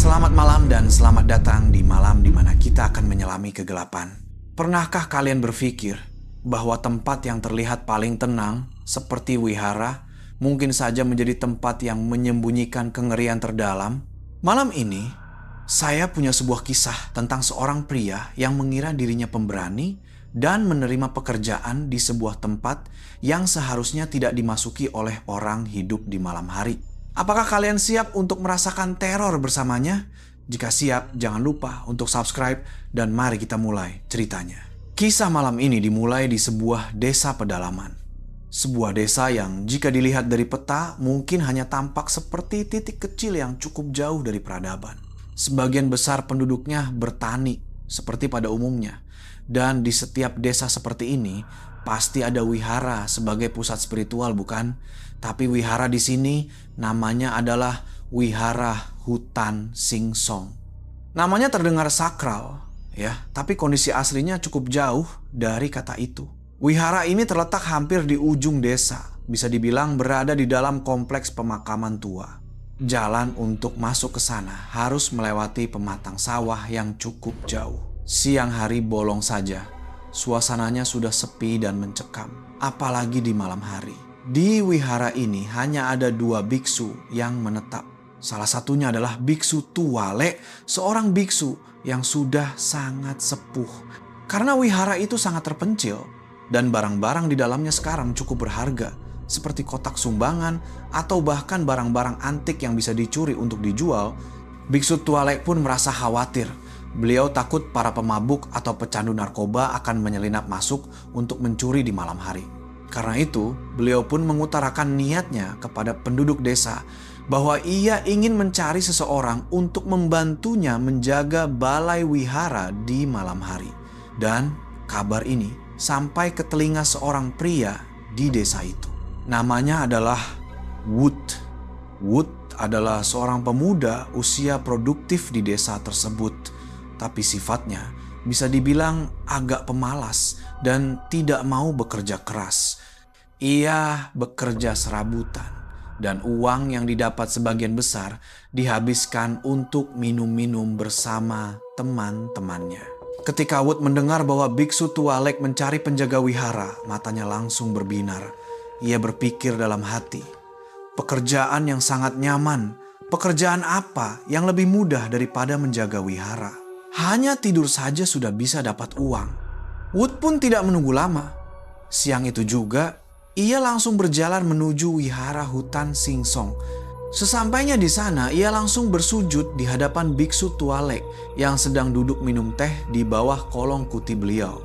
Selamat malam dan selamat datang di malam di mana kita akan menyelami kegelapan. Pernahkah kalian berpikir bahwa tempat yang terlihat paling tenang, seperti wihara, mungkin saja menjadi tempat yang menyembunyikan kengerian terdalam? Malam ini, saya punya sebuah kisah tentang seorang pria yang mengira dirinya pemberani dan menerima pekerjaan di sebuah tempat yang seharusnya tidak dimasuki oleh orang hidup di malam hari. Apakah kalian siap untuk merasakan teror bersamanya? Jika siap, jangan lupa untuk subscribe dan mari kita mulai ceritanya. Kisah malam ini dimulai di sebuah desa pedalaman. Sebuah desa yang jika dilihat dari peta mungkin hanya tampak seperti titik kecil yang cukup jauh dari peradaban. Sebagian besar penduduknya bertani seperti pada umumnya. Dan di setiap desa seperti ini pasti ada wihara sebagai pusat spiritual, bukan? Tapi wihara di sini namanya adalah Wihara Hutan Singsong. Namanya terdengar sakral, ya, tapi kondisi aslinya cukup jauh dari kata itu. Wihara ini terletak hampir di ujung desa, bisa dibilang berada di dalam kompleks pemakaman tua. Jalan untuk masuk ke sana harus melewati pematang sawah yang cukup jauh. Siang hari bolong saja, suasananya sudah sepi dan mencekam, apalagi di malam hari. Di wihara ini hanya ada 2 biksu yang menetap. Salah satunya adalah biksu Tuale, seorang biksu yang sudah sangat sepuh. Karena wihara itu sangat terpencil dan barang-barang di dalamnya sekarang cukup berharga, seperti kotak sumbangan atau bahkan barang-barang antik yang bisa dicuri untuk dijual. Biksu Tuale pun merasa khawatir. Beliau takut para pemabuk atau pecandu narkoba akan menyelinap masuk untuk mencuri di malam hari. Karena itu, beliau pun mengutarakan niatnya kepada penduduk desa bahwa ia ingin mencari seseorang untuk membantunya menjaga balai wihara di malam hari. Dan kabar ini sampai ke telinga seorang pria di desa itu. Namanya adalah Wood. Wood adalah seorang pemuda usia produktif di desa tersebut. Tapi sifatnya bisa dibilang agak pemalas dan tidak mau bekerja keras. Ia bekerja serabutan dan uang yang didapat sebagian besar dihabiskan untuk minum-minum bersama teman-temannya. Ketika Wood mendengar bahwa biksu Tualek mencari penjaga wihara, matanya langsung berbinar. Ia berpikir dalam hati, pekerjaan yang sangat nyaman, pekerjaan apa yang lebih mudah daripada menjaga wihara? Hanya tidur saja sudah bisa dapat uang. Wood pun tidak menunggu lama. Siang itu juga, ia langsung berjalan menuju wihara hutan Singsong. Sesampainya di sana, ia langsung bersujud di hadapan biksu Tualek yang sedang duduk minum teh di bawah kolong kuti beliau.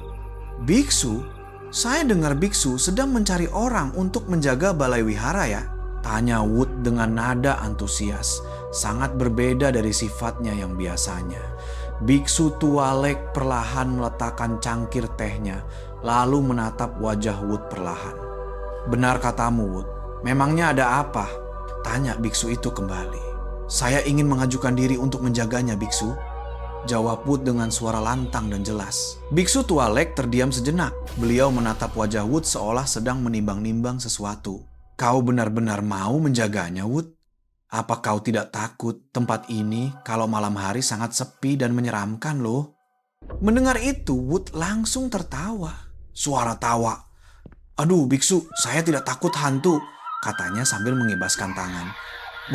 "Biksu, saya dengar biksu sedang mencari orang untuk menjaga balai wihara ya?" tanya Wood dengan nada antusias, sangat berbeda dari sifatnya yang biasanya. Biksu Tualek perlahan meletakkan cangkir tehnya, lalu menatap wajah Wood perlahan. "Benar katamu, Wood. Memangnya ada apa?" tanya biksu itu kembali. "Saya ingin mengajukan diri untuk menjaganya, biksu," jawab Wood dengan suara lantang dan jelas. Biksu Tualek terdiam sejenak. Beliau menatap wajah Wood seolah sedang menimbang-nimbang sesuatu. "Kau benar-benar mau menjaganya, Wood? Apa kau tidak takut tempat ini kalau malam hari sangat sepi dan menyeramkan loh?" Mendengar itu, Wood langsung tertawa. Suara tawa. "Aduh biksu, saya tidak takut hantu," katanya sambil mengibaskan tangan.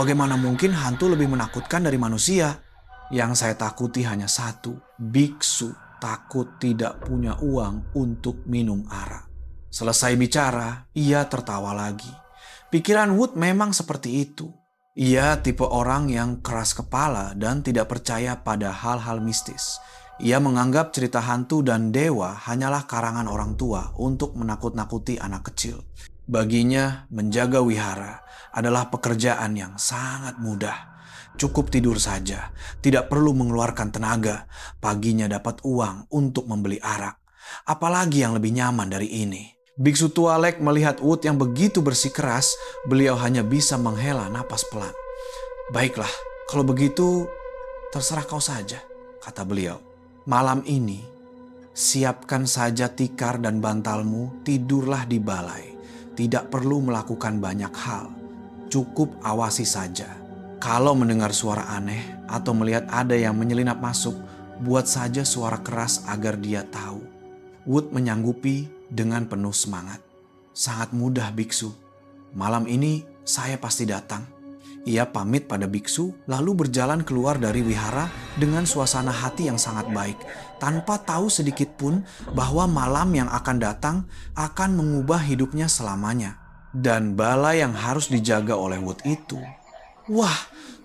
"Bagaimana mungkin hantu lebih menakutkan dari manusia? Yang saya takuti hanya satu, biksu takut tidak punya uang untuk minum arak." Selesai bicara, ia tertawa lagi. Pikiran Wood memang seperti itu. Ia tipe orang yang keras kepala dan tidak percaya pada hal-hal mistis. Ia menganggap cerita hantu dan dewa hanyalah karangan orang tua untuk menakut-nakuti anak kecil. Baginya, menjaga wihara adalah pekerjaan yang sangat mudah. Cukup tidur saja, tidak perlu mengeluarkan tenaga. Paginya dapat uang untuk membeli arak. Apalagi yang lebih nyaman dari ini? Biksu Tualek melihat Wood yang begitu bersikeras, beliau hanya bisa menghela napas pelan. "Baiklah, kalau begitu terserah kau saja," kata beliau. "Malam ini, siapkan saja tikar dan bantalmu, tidurlah di balai. Tidak perlu melakukan banyak hal, cukup awasi saja. Kalau mendengar suara aneh atau melihat ada yang menyelinap masuk, buat saja suara keras agar dia tahu. Wood menyanggupi dengan penuh semangat. Sangat mudah, biksu. Malam ini saya pasti datang. Ia pamit pada biksu lalu berjalan keluar dari wihara dengan suasana hati yang sangat baik, tanpa tahu sedikit pun bahwa malam yang akan datang akan mengubah hidupnya selamanya. Dan balai yang harus dijaga oleh Wood itu. Wah,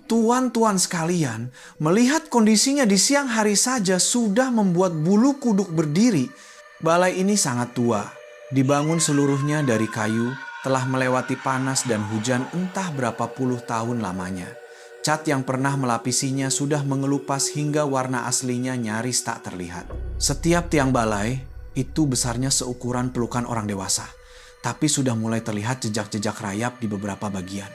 tuan-tuan sekalian, melihat kondisinya di siang hari saja sudah membuat bulu kuduk berdiri. Balai ini sangat tua, dibangun seluruhnya dari kayu, telah melewati panas dan hujan entah berapa puluh tahun lamanya. Cat yang pernah melapisinya sudah mengelupas hingga warna aslinya nyaris tak terlihat. Setiap tiang balai itu besarnya seukuran pelukan orang dewasa, tapi sudah mulai terlihat jejak-jejak rayap di beberapa bagian.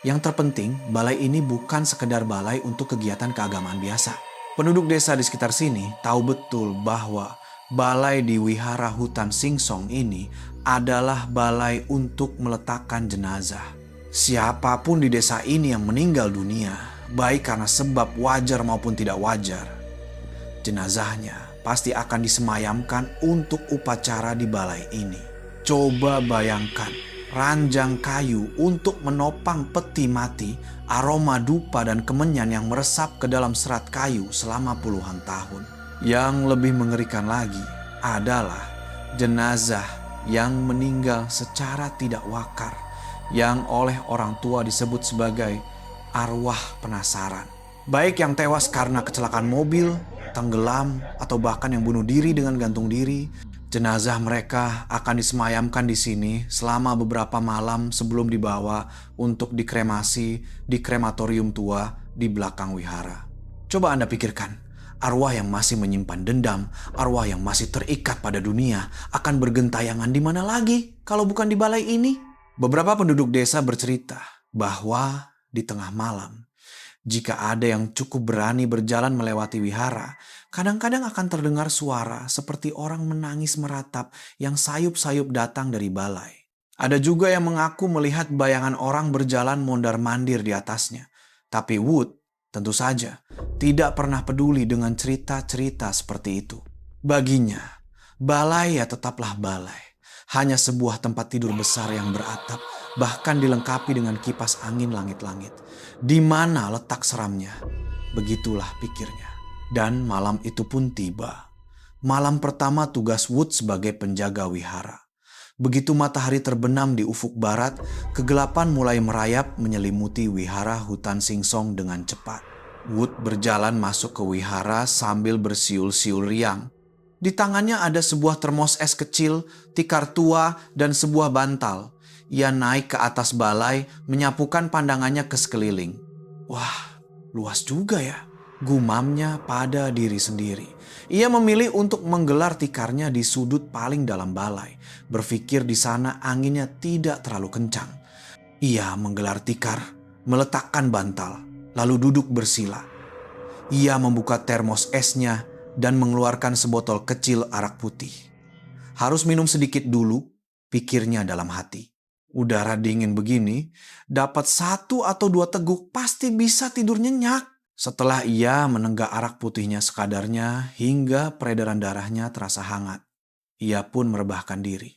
Yang terpenting, balai ini bukan sekedar balai untuk kegiatan keagamaan biasa. Penduduk desa di sekitar sini tahu betul bahwa balai di wihara hutan Singsong ini adalah balai untuk meletakkan jenazah. Siapapun di desa ini yang meninggal dunia, baik karena sebab wajar maupun tidak wajar, jenazahnya pasti akan disemayamkan untuk upacara di balai ini. Coba bayangkan, ranjang kayu untuk menopang peti mati, aroma dupa dan kemenyan yang meresap ke dalam serat kayu selama puluhan tahun. Yang lebih mengerikan lagi adalah jenazah yang meninggal secara tidak wakar, yang oleh orang tua disebut sebagai arwah penasaran. Baik yang tewas karena kecelakaan mobil, tenggelam, atau bahkan yang bunuh diri dengan gantung diri, jenazah mereka akan disemayamkan di sini selama beberapa malam sebelum dibawa untuk dikremasi di krematorium tua di belakang wihara. Coba Anda pikirkan, arwah yang masih menyimpan dendam, arwah yang masih terikat pada dunia akan bergentayangan di mana lagi kalau bukan di balai ini? Beberapa penduduk desa bercerita bahwa di tengah malam, jika ada yang cukup berani berjalan melewati wihara, kadang-kadang akan terdengar suara seperti orang menangis meratap yang sayup-sayup datang dari balai. Ada juga yang mengaku melihat bayangan orang berjalan mondar-mandir di atasnya. Tapi Wood tentu saja tidak pernah peduli dengan cerita-cerita seperti itu. Baginya, balai ya tetaplah balai. Hanya sebuah tempat tidur besar yang beratap, bahkan dilengkapi dengan kipas angin langit-langit. Di mana letak seramnya? Begitulah pikirnya. Dan malam itu pun tiba. Malam pertama tugas Wood sebagai penjaga wihara. Begitu matahari terbenam di ufuk barat, kegelapan mulai merayap menyelimuti wihara hutan Singsong dengan cepat. Wood berjalan masuk ke wihara sambil bersiul-siul riang. Di tangannya ada sebuah termos es kecil, tikar tua, dan sebuah bantal. Ia naik ke atas balai, menyapukan pandangannya ke sekeliling. Wah, luas juga ya, gumamnya pada diri sendiri. Ia memilih untuk menggelar tikarnya di sudut paling dalam balai. Berpikir di sana anginnya tidak terlalu kencang. Ia menggelar tikar, meletakkan bantal, lalu duduk bersila. Ia membuka termos esnya dan mengeluarkan sebotol kecil arak putih. Harus minum sedikit dulu, pikirnya dalam hati. Udara dingin begini, dapat 1 atau 2 teguk pasti bisa tidur nyenyak. Setelah ia menenggak arak putihnya sekadarnya hingga peredaran darahnya terasa hangat, ia pun merebahkan diri.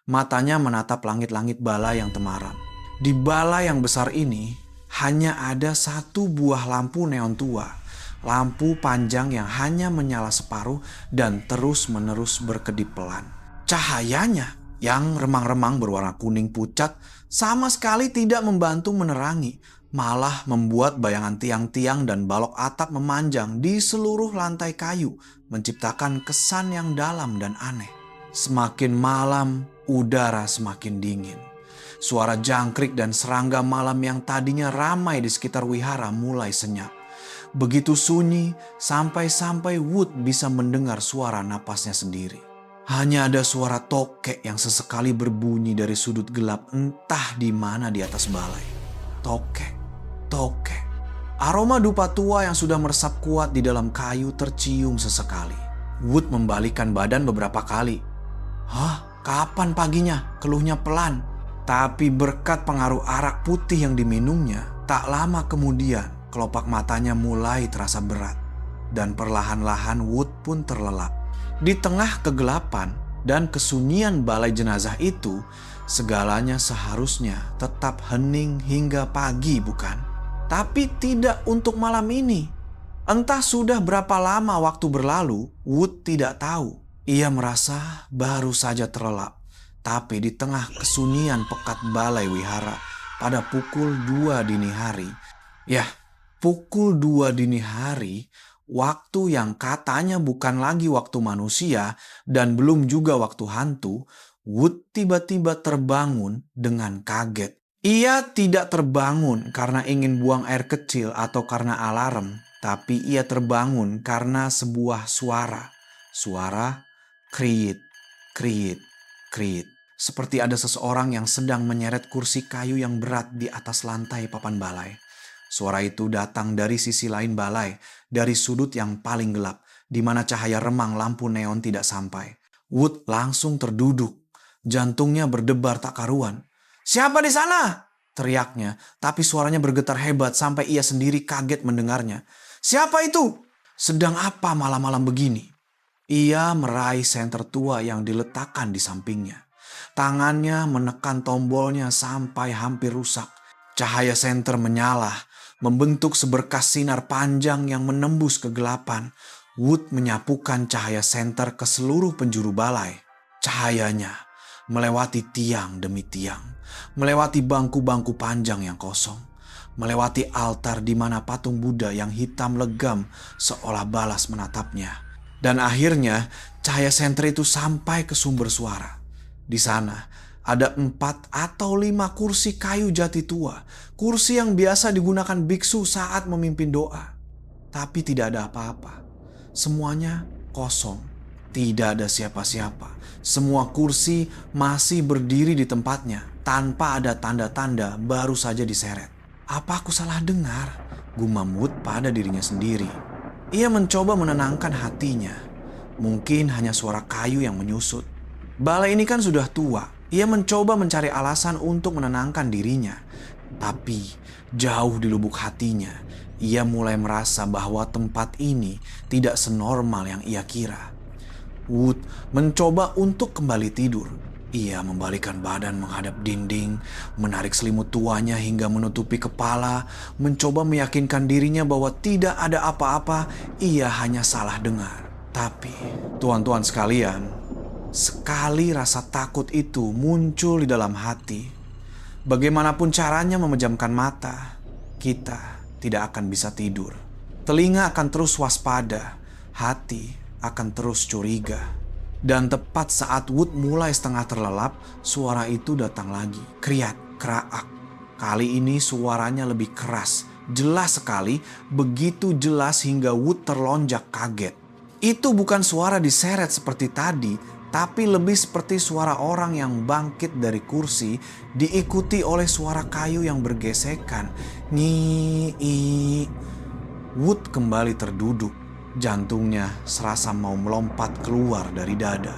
Matanya menatap langit-langit balai yang temaram. Di balai yang besar ini hanya ada 1 buah lampu neon tua. Lampu panjang yang hanya menyala separuh dan terus-menerus berkedip pelan. Cahayanya yang remang-remang berwarna kuning pucat sama sekali tidak membantu menerangi, malah membuat bayangan tiang-tiang dan balok atap memanjang di seluruh lantai kayu, menciptakan kesan yang dalam dan aneh. Semakin malam, udara semakin dingin. Suara jangkrik dan serangga malam yang tadinya ramai di sekitar wihara mulai senyap. Begitu sunyi sampai-sampai Wood bisa mendengar suara napasnya sendiri. Hanya ada suara tokek yang sesekali berbunyi dari sudut gelap entah di mana di atas balai. Tokek, tokek. Aroma dupa tua yang sudah meresap kuat di dalam kayu tercium sesekali. Wood membalikkan badan beberapa kali. Hah, kapan paginya? Keluhnya pelan. Tapi berkat pengaruh arak putih yang diminumnya, Tak lama kemudian, kelopak matanya mulai terasa berat. Dan perlahan-lahan Wood pun terlelap. Di tengah kegelapan dan kesunyian balai jenazah itu, segalanya seharusnya tetap hening hingga pagi, bukan? Tapi tidak untuk malam ini. Entah sudah berapa lama waktu berlalu, Wood tidak tahu. Ia merasa baru saja terlelap. Tapi di tengah kesunyian pekat balai wihara pada pukul 2 dini hari. Ya, pukul 2 dini hari, waktu yang katanya bukan lagi waktu manusia dan belum juga waktu hantu, Wood tiba-tiba terbangun dengan kaget. Ia tidak terbangun karena ingin buang air kecil atau karena alarm, tapi ia terbangun karena sebuah suara. Suara kriit, kriit, kriit. Seperti ada seseorang yang sedang menyeret kursi kayu yang berat di atas lantai papan balai. Suara itu datang dari sisi lain balai, dari sudut yang paling gelap, di mana cahaya remang lampu neon tidak sampai. Wood langsung terduduk. Jantungnya berdebar tak karuan. "Siapa di sana?" teriaknya, tapi suaranya bergetar hebat sampai ia sendiri kaget mendengarnya. "Siapa itu? Sedang apa malam-malam begini?" Ia meraih senter tua yang diletakkan di sampingnya. Tangannya menekan tombolnya sampai hampir rusak. Cahaya senter menyala, membentuk seberkas sinar panjang yang menembus kegelapan. Wood menyapukan cahaya senter ke seluruh penjuru balai. Cahayanya melewati tiang demi tiang, melewati bangku-bangku panjang yang kosong, melewati altar di mana patung Buddha yang hitam legam seolah balas menatapnya. Dan akhirnya cahaya senter itu sampai ke sumber suara. Di sana ada 4 atau 5 kursi kayu jati tua, kursi yang biasa digunakan biksu saat memimpin doa. Tapi tidak ada apa-apa. Semuanya kosong. Tidak ada siapa-siapa. Semua kursi masih berdiri di tempatnya tanpa ada tanda-tanda baru saja diseret. "Apa aku salah dengar?" gumam Wood pada dirinya sendiri. Ia mencoba menenangkan hatinya. Mungkin hanya suara kayu yang menyusut. Balai ini kan sudah tua. Ia mencoba mencari alasan untuk menenangkan dirinya. Tapi jauh di lubuk hatinya, ia mulai merasa bahwa tempat ini tidak senormal yang ia kira. Wood mencoba untuk kembali tidur. Ia membalikkan badan menghadap dinding, menarik selimut tuanya hingga menutupi kepala, mencoba meyakinkan dirinya bahwa tidak ada apa-apa, ia hanya salah dengar. Tapi, tuan-tuan sekalian, sekali rasa takut itu muncul di dalam hati, bagaimanapun caranya memejamkan mata, kita tidak akan bisa tidur. Telinga akan terus waspada, hati akan terus curiga. Dan tepat saat Wood mulai setengah terlelap, suara itu datang lagi. Kriat, kraak. Kali ini suaranya lebih keras, jelas sekali, begitu jelas hingga Wood terlonjak kaget. Itu bukan suara diseret seperti tadi, tapi lebih seperti suara orang yang bangkit dari kursi, diikuti oleh suara kayu yang bergesekan. Nyi. Wood kembali terduduk. Jantungnya serasa mau melompat keluar dari dada.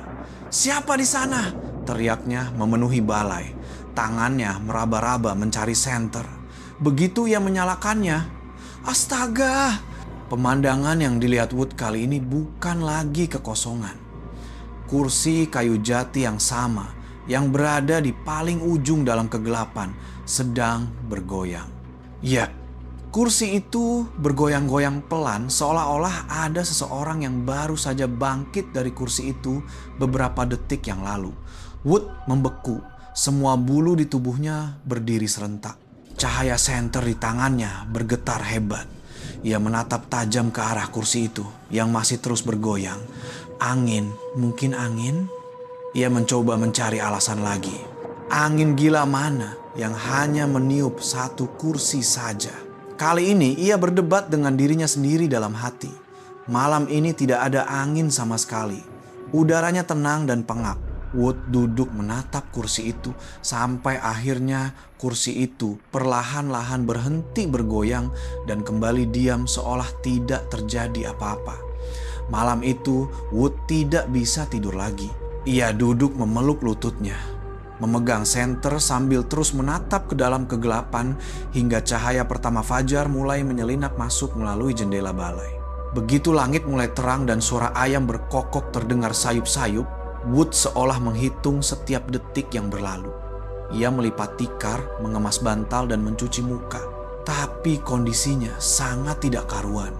"Siapa di sana?" teriaknya memenuhi balai. Tangannya meraba-raba mencari senter. Begitu ia menyalakannya, astaga! Pemandangan yang dilihat Wood kali ini bukan lagi kekosongan. Kursi kayu jati yang sama, yang berada di paling ujung dalam kegelapan, sedang bergoyang. Ya, kursi itu bergoyang-goyang pelan seolah-olah ada seseorang yang baru saja bangkit dari kursi itu beberapa detik yang lalu. Wood membeku, semua bulu di tubuhnya berdiri serentak. Cahaya senter di tangannya bergetar hebat. Ia menatap tajam ke arah kursi itu yang masih terus bergoyang. Angin, mungkin angin? Ia mencoba mencari alasan lagi. Angin gila mana yang hanya meniup satu kursi saja? Kali ini ia berdebat dengan dirinya sendiri dalam hati. Malam ini tidak ada angin sama sekali. Udaranya tenang dan pengap. Wood duduk menatap kursi itu sampai akhirnya kursi itu perlahan-lahan berhenti bergoyang dan kembali diam seolah tidak terjadi apa-apa. Malam itu Wood tidak bisa tidur lagi. Ia duduk memeluk lututnya. memegang senter sambil terus menatap ke dalam kegelapan hingga cahaya pertama fajar mulai menyelinap masuk melalui jendela balai. Begitu langit mulai terang dan suara ayam berkokok terdengar sayup-sayup, Wood seolah menghitung setiap detik yang berlalu. Ia melipat tikar, mengemas bantal dan mencuci muka. Tapi kondisinya sangat tidak karuan.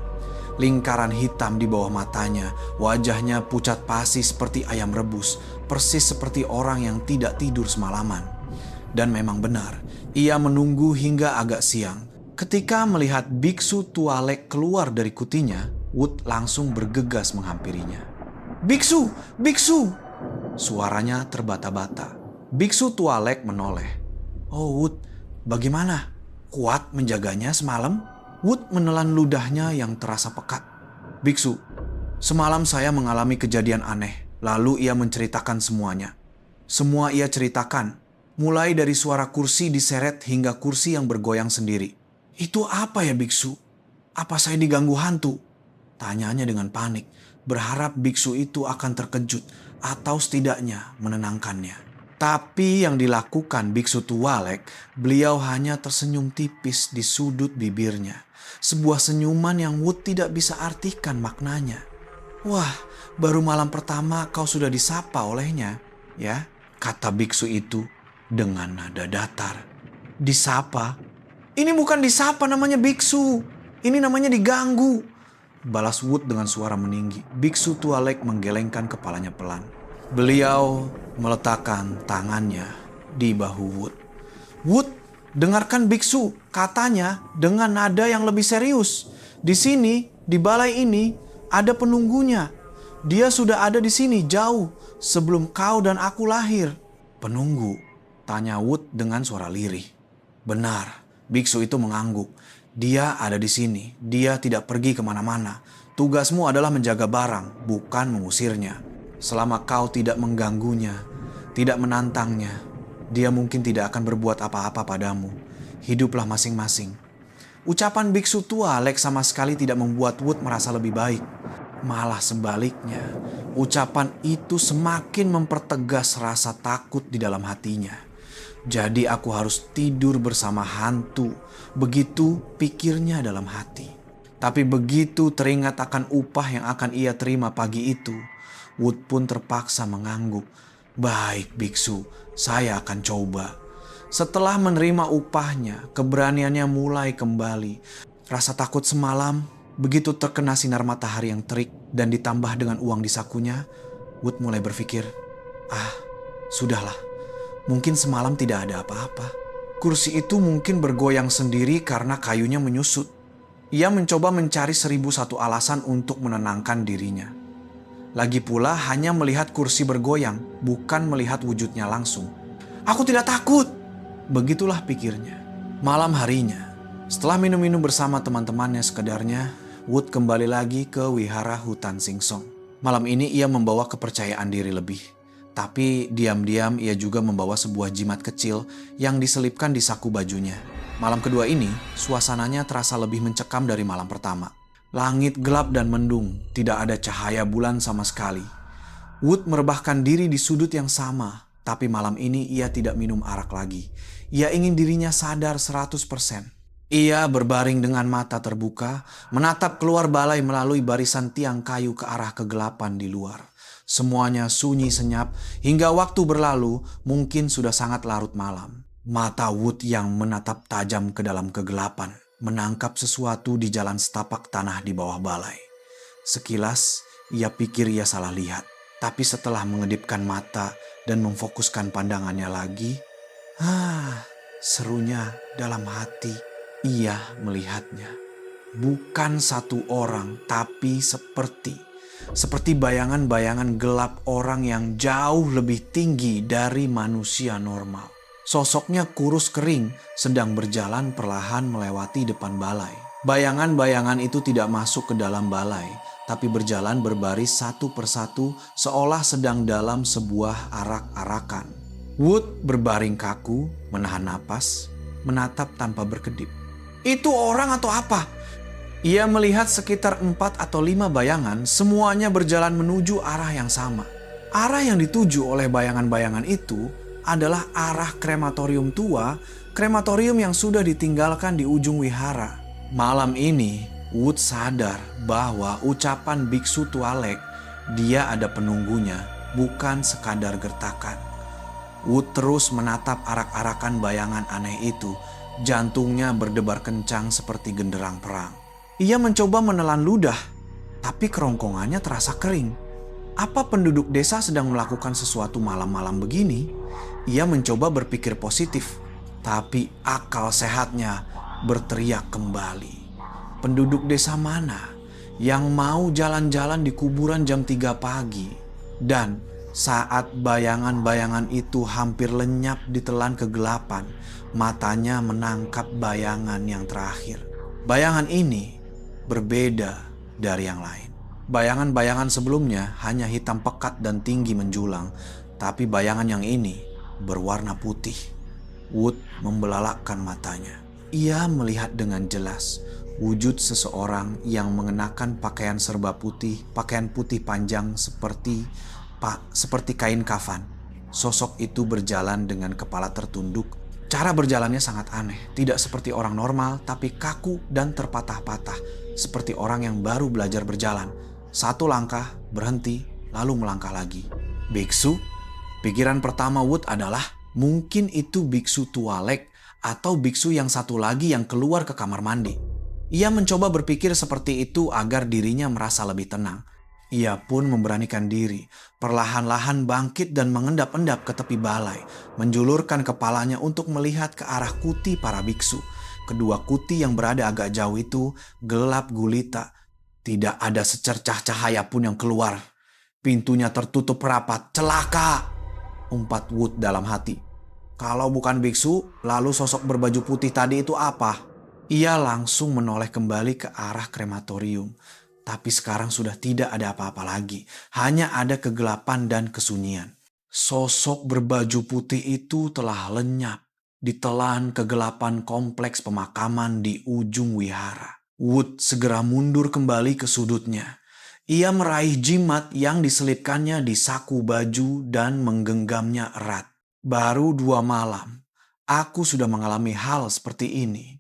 Lingkaran hitam di bawah matanya, wajahnya pucat pasi seperti ayam rebus, persis seperti orang yang tidak tidur semalaman. Dan memang benar, ia menunggu hingga agak siang. Ketika melihat biksu tualek keluar dari kutinya, Wood langsung bergegas menghampirinya. "Biksu! Biksu!" Suaranya terbata-bata. Biksu tualek menoleh. "Oh Wood, bagaimana? Kuat menjaganya semalam?" Wood menelan ludahnya yang terasa pekat. "Biksu, semalam saya mengalami kejadian aneh." Lalu ia menceritakan semuanya. Semua ia ceritakan, mulai dari suara kursi diseret hingga kursi yang bergoyang sendiri. "Itu apa ya biksu? Apa saya diganggu hantu?" Tanyanya dengan panik, berharap biksu itu akan terkejut atau setidaknya menenangkannya. Tapi yang dilakukan biksu tualek, beliau hanya tersenyum tipis di sudut bibirnya. Sebuah senyuman yang Wood tidak bisa artikan maknanya. "Wah, baru malam pertama kau sudah disapa olehnya, ya?" kata biksu itu dengan nada datar. "Disapa? Ini bukan disapa namanya biksu. Ini namanya diganggu," balas Wood dengan suara meninggi. Biksu tualek menggelengkan kepalanya pelan. Beliau meletakkan tangannya di bahu Wood. "Wood, dengarkan biksu," katanya dengan nada yang lebih serius. "Di sini, di balai ini, ada penunggunya. Dia sudah ada di sini jauh sebelum kau dan aku lahir." "Penunggu?" tanya Wood dengan suara lirih. "Benar," biksu itu mengangguk. "Dia ada di sini. Dia tidak pergi kemana-mana. Tugasmu adalah menjaga barang, bukan mengusirnya. Selama kau tidak mengganggunya, tidak menantangnya, dia mungkin tidak akan berbuat apa-apa padamu. Hiduplah masing-masing." Ucapan biksu tualek sama sekali tidak membuat Wood merasa lebih baik. Malah sebaliknya, ucapan itu semakin mempertegas rasa takut di dalam hatinya. "Jadi aku harus tidur bersama hantu," begitu pikirnya dalam hati. Tapi begitu teringat akan upah yang akan ia terima pagi itu, Wood pun terpaksa mengangguk. "Baik biksu, saya akan coba." Setelah menerima upahnya, keberaniannya mulai kembali. Rasa takut semalam begitu terkena sinar matahari yang terik dan ditambah dengan uang di sakunya, Wood mulai berpikir, sudahlah, mungkin semalam tidak ada apa-apa. Kursi itu mungkin bergoyang sendiri karena kayunya menyusut. Ia mencoba mencari 1001 alasan untuk menenangkan dirinya. Lagi pula hanya melihat kursi bergoyang, bukan melihat wujudnya langsung. "Aku tidak takut," begitulah pikirnya. Malam harinya, setelah minum-minum bersama teman-temannya sekedarnya, Wood kembali lagi ke wihara hutan Singsong. Malam ini ia membawa kepercayaan diri lebih. Tapi diam-diam ia juga membawa sebuah jimat kecil yang diselipkan di saku bajunya. Malam kedua ini, suasananya terasa lebih mencekam dari malam pertama. Langit gelap dan mendung, tidak ada cahaya bulan sama sekali. Wood merebahkan diri di sudut yang sama, tapi malam ini ia tidak minum arak lagi. Ia ingin dirinya sadar 100%. Ia berbaring dengan mata terbuka, menatap keluar balai melalui barisan tiang kayu ke arah kegelapan di luar. Semuanya sunyi senyap, hingga waktu berlalu mungkin sudah sangat larut malam. Mata Wood yang menatap tajam ke dalam kegelapan menangkap sesuatu di jalan setapak tanah di bawah balai. Sekilas, ia pikir ia salah lihat. Tapi setelah mengedipkan mata dan memfokuskan pandangannya lagi, serunya dalam hati, ia melihatnya. Bukan satu orang, tapi seperti bayangan-bayangan gelap orang yang jauh lebih tinggi dari manusia normal. Sosoknya kurus kering, sedang berjalan perlahan melewati depan balai. Bayangan-bayangan itu tidak masuk ke dalam balai, tapi berjalan berbaris satu persatu seolah sedang dalam sebuah arak-arakan. Wood berbaring kaku, menahan napas, menatap tanpa berkedip. Itu orang atau apa? Ia melihat sekitar 4 atau 5 bayangan, semuanya berjalan menuju arah yang sama. Arah yang dituju oleh bayangan-bayangan itu adalah arah krematorium tua, krematorium yang sudah ditinggalkan di ujung wihara. Malam ini, Wood sadar bahwa ucapan biksu Tualek, dia ada penunggunya, bukan sekadar gertakan. Wood terus menatap arak-arakan bayangan aneh itu, jantungnya berdebar kencang seperti genderang perang. Ia mencoba menelan ludah, tapi kerongkongannya terasa kering. Apa penduduk desa sedang melakukan sesuatu malam-malam begini? Ia mencoba berpikir positif, tapi akal sehatnya berteriak kembali. Penduduk desa mana yang mau jalan-jalan di kuburan jam 3 pagi? Dan saat bayangan-bayangan itu hampir lenyap ditelan kegelapan, matanya menangkap bayangan yang terakhir. Bayangan ini berbeda dari yang lain. Bayangan-bayangan sebelumnya hanya hitam pekat dan tinggi menjulang, tapi bayangan yang ini berwarna putih. Wood membelalakkan matanya. Ia melihat dengan jelas wujud seseorang yang mengenakan pakaian serba putih, pakaian putih panjang seperti kain kafan. Sosok itu berjalan dengan kepala tertunduk. Cara berjalannya sangat aneh, tidak seperti orang normal, tapi kaku dan terpatah-patah, seperti orang yang baru belajar berjalan. Satu langkah, berhenti, lalu melangkah lagi. Biksu? Pikiran pertama Wood adalah mungkin itu biksu Tualek atau biksu yang satu lagi yang keluar ke kamar mandi. Ia mencoba berpikir seperti itu agar dirinya merasa lebih tenang. Ia pun memberanikan diri, perlahan-lahan bangkit dan mengendap-endap ke tepi balai, menjulurkan kepalanya untuk melihat ke arah kuti para biksu. Kedua kuti yang berada agak jauh itu gelap gulita. Tidak ada secercah cahaya pun yang keluar. Pintunya tertutup rapat. Celaka! Umpat Wood dalam hati. Kalau bukan biksu, lalu sosok berbaju putih tadi itu apa? Ia langsung menoleh kembali ke arah krematorium. Tapi sekarang sudah tidak ada apa-apa lagi. Hanya ada kegelapan dan kesunyian. Sosok berbaju putih itu telah lenyap. Ditelan kegelapan kompleks pemakaman di ujung wihara. Wood segera mundur kembali ke sudutnya. Ia meraih jimat yang diselipkannya di saku baju dan menggenggamnya erat. Baru 2 malam, aku sudah mengalami hal seperti ini.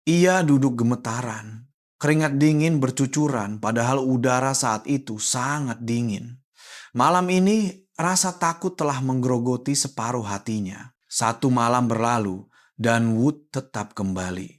Ia duduk gemetaran. Keringat dingin bercucuran padahal udara saat itu sangat dingin. Malam ini rasa takut telah menggerogoti separuh hatinya. 1 malam berlalu dan Wood tetap kembali.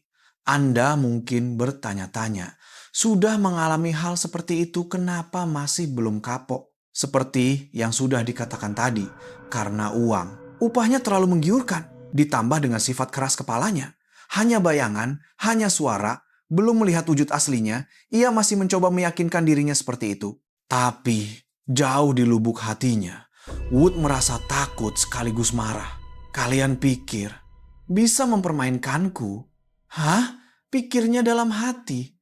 Anda mungkin bertanya-tanya, sudah mengalami hal seperti itu kenapa masih belum kapok? Seperti yang sudah dikatakan tadi, karena uang. Upahnya terlalu menggiurkan, ditambah dengan sifat keras kepalanya. Hanya bayangan, hanya suara, belum melihat wujud aslinya, ia masih mencoba meyakinkan dirinya seperti itu. Tapi, jauh di lubuk hatinya, Wood merasa takut sekaligus marah. Kalian pikir, bisa mempermainkanku? Hah? Pikirnya dalam hati.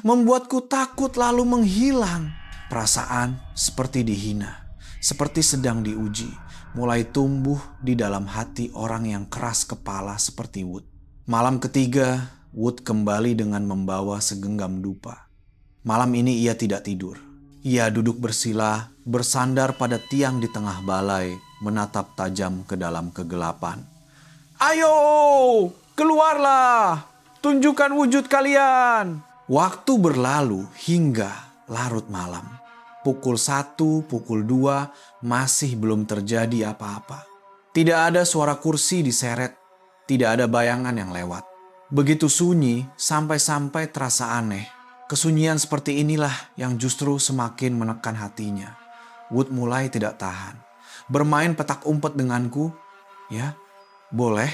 Membuatku takut lalu menghilang. Perasaan seperti dihina, seperti sedang diuji, mulai tumbuh di dalam hati orang yang keras kepala seperti Wood. Malam ketiga, Wood kembali dengan membawa segenggam dupa. Malam ini ia tidak tidur. Ia duduk bersila, bersandar pada tiang di tengah balai, menatap tajam ke dalam kegelapan. Ayo, keluarlah, tunjukkan wujud kalian. Waktu berlalu hingga larut malam. Pukul 1, pukul 2 masih belum terjadi apa-apa. Tidak ada suara kursi diseret, tidak ada bayangan yang lewat. Begitu sunyi sampai-sampai terasa aneh. Kesunyian seperti inilah yang justru semakin menekan hatinya. Wood mulai tidak tahan. Bermain petak umpet denganku? Ya, boleh.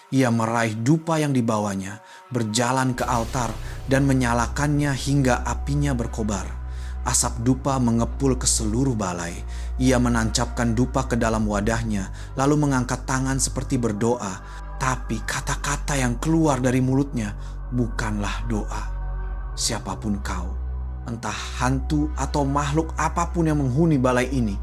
Ia meraih dupa yang dibawanya, berjalan ke altar dan menyalakannya hingga apinya berkobar. Asap dupa mengepul ke seluruh balai. Ia menancapkan dupa ke dalam wadahnya, lalu mengangkat tangan seperti berdoa. Tapi kata-kata yang keluar dari mulutnya bukanlah doa. Siapapun kau, entah hantu atau makhluk apapun yang menghuni balai ini,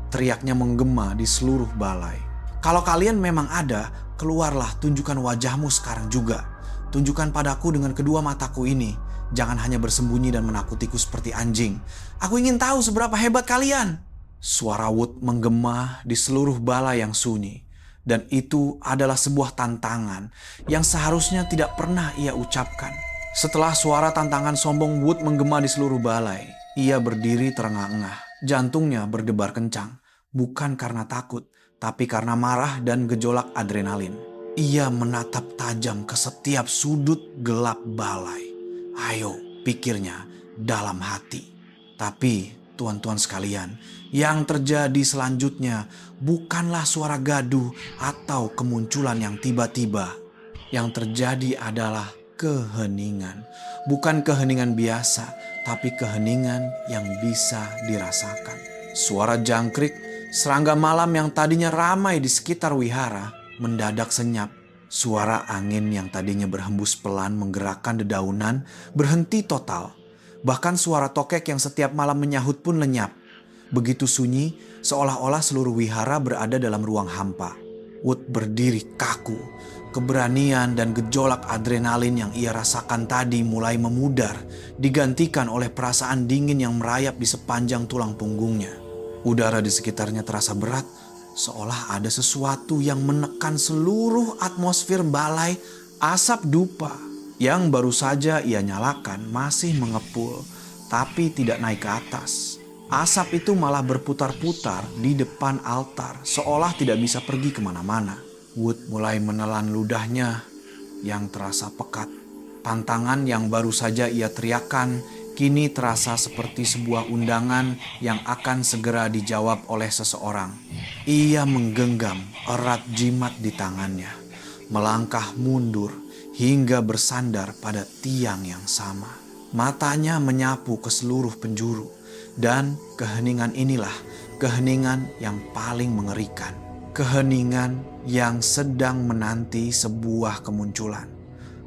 teriaknya menggema di seluruh balai. Kalau kalian memang ada, keluarlah, tunjukkan wajahmu sekarang juga. Tunjukkan padaku dengan kedua mataku ini. Jangan hanya bersembunyi dan menakutiku seperti anjing. Aku ingin tahu seberapa hebat kalian. Suara Wood menggema di seluruh balai yang sunyi. Dan itu adalah sebuah tantangan yang seharusnya tidak pernah ia ucapkan. Setelah suara tantangan sombong Wood menggema di seluruh balai, ia berdiri terengah-engah. Jantungnya berdebar kencang, bukan karena takut, tapi karena marah dan gejolak adrenalin. Ia menatap tajam ke setiap sudut gelap balai. Ayo, pikirnya dalam hati. Tapi, tuan-tuan sekalian, yang terjadi selanjutnya bukanlah suara gaduh atau kemunculan yang tiba-tiba. Yang terjadi adalah keheningan. Bukan keheningan biasa, tapi keheningan yang bisa dirasakan. Suara jangkrik, serangga malam yang tadinya ramai di sekitar wihara, mendadak senyap. Suara angin yang tadinya berhembus pelan menggerakkan dedaunan berhenti total. Bahkan suara tokek yang setiap malam menyahut pun lenyap. Begitu sunyi, seolah-olah seluruh wihara berada dalam ruang hampa. Wood berdiri kaku. Keberanian dan gejolak adrenalin yang ia rasakan tadi mulai memudar, digantikan oleh perasaan dingin yang merayap di sepanjang tulang punggungnya. Udara di sekitarnya terasa berat, seolah ada sesuatu yang menekan seluruh atmosfer balai. Asap dupa yang baru saja ia nyalakan masih mengepul, tapi tidak naik ke atas. Asap itu malah berputar-putar di depan altar, seolah tidak bisa pergi kemana-mana. Wood mulai menelan ludahnya yang terasa pekat. Pantangan yang baru saja ia teriakan kini terasa seperti sebuah undangan yang akan segera dijawab oleh seseorang. Ia menggenggam erat jimat di tangannya, melangkah mundur hingga bersandar pada tiang yang sama. Matanya menyapu ke seluruh penjuru, dan keheningan inilah keheningan yang paling mengerikan. Keheningan yang sedang menanti sebuah kemunculan.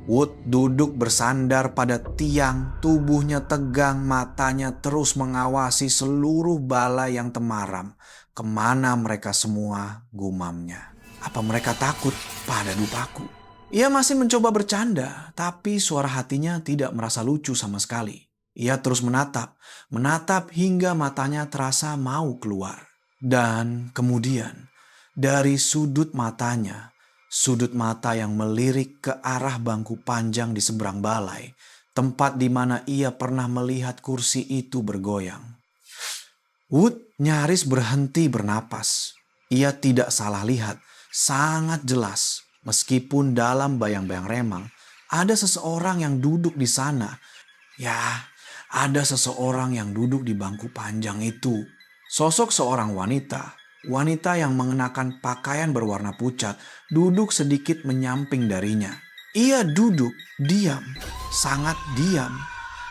Wood duduk bersandar pada tiang, tubuhnya tegang, matanya terus mengawasi seluruh balai yang temaram. Kemana mereka semua, gumamnya. Apa mereka takut pada dupaku? Ia masih mencoba bercanda, tapi suara hatinya tidak merasa lucu sama sekali. Ia terus menatap hingga matanya terasa mau keluar. Dan kemudian, dari sudut matanya, sudut mata yang melirik ke arah bangku panjang di seberang balai, tempat di mana ia pernah melihat kursi itu bergoyang. Wood nyaris berhenti bernapas. Ia tidak salah lihat, sangat jelas, meskipun dalam bayang-bayang remang, ada seseorang yang duduk di sana. Ya, ada seseorang yang duduk di bangku panjang itu. Sosok seorang wanita. Wanita yang mengenakan pakaian berwarna pucat duduk sedikit menyamping darinya. Ia duduk diam, sangat diam,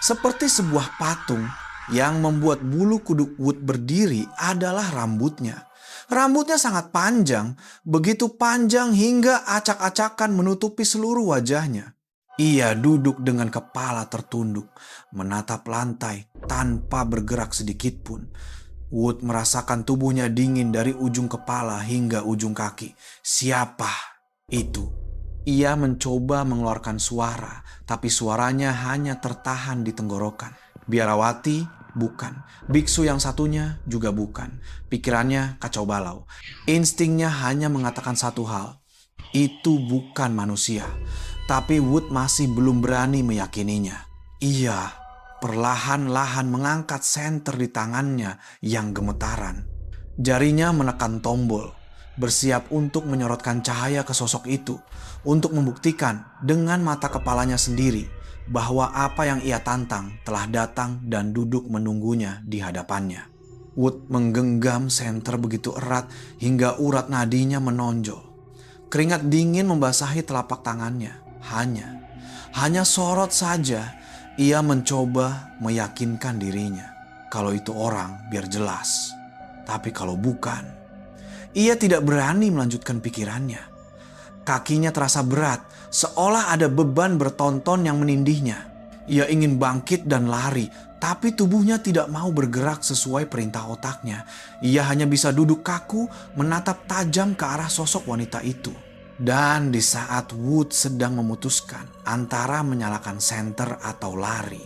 seperti sebuah patung. Yang membuat bulu kuduk Wood berdiri adalah rambutnya. Rambutnya sangat panjang, begitu panjang hingga acak-acakan menutupi seluruh wajahnya. Ia duduk dengan kepala tertunduk, menatap lantai tanpa bergerak sedikit pun. Wood merasakan tubuhnya dingin dari ujung kepala hingga ujung kaki. Siapa itu? Ia mencoba mengeluarkan suara, tapi suaranya hanya tertahan di tenggorokan. Biarawati bukan, biksu yang satunya juga bukan. Pikirannya kacau balau. Instingnya hanya mengatakan satu hal, itu bukan manusia. Tapi Wood masih belum berani meyakininya. Ia perlahan-lahan mengangkat senter di tangannya yang gemetaran. Jarinya menekan tombol, bersiap untuk menyorotkan cahaya ke sosok itu, untuk membuktikan dengan mata kepalanya sendiri bahwa apa yang ia tantang telah datang dan duduk menunggunya di hadapannya. Wood menggenggam senter begitu erat hingga urat nadinya menonjol. Keringat dingin membasahi telapak tangannya. Hanya sorot saja. Ia mencoba meyakinkan dirinya. Kalau itu orang, biar jelas. Tapi kalau bukan, ia tidak berani melanjutkan pikirannya. Kakinya terasa berat, seolah ada beban bertonton yang menindihnya. Ia ingin bangkit dan lari, tapi tubuhnya tidak mau bergerak sesuai perintah otaknya. Ia hanya bisa duduk kaku, menatap tajam ke arah sosok wanita itu. Dan di saat Wood sedang memutuskan antara menyalakan senter atau lari,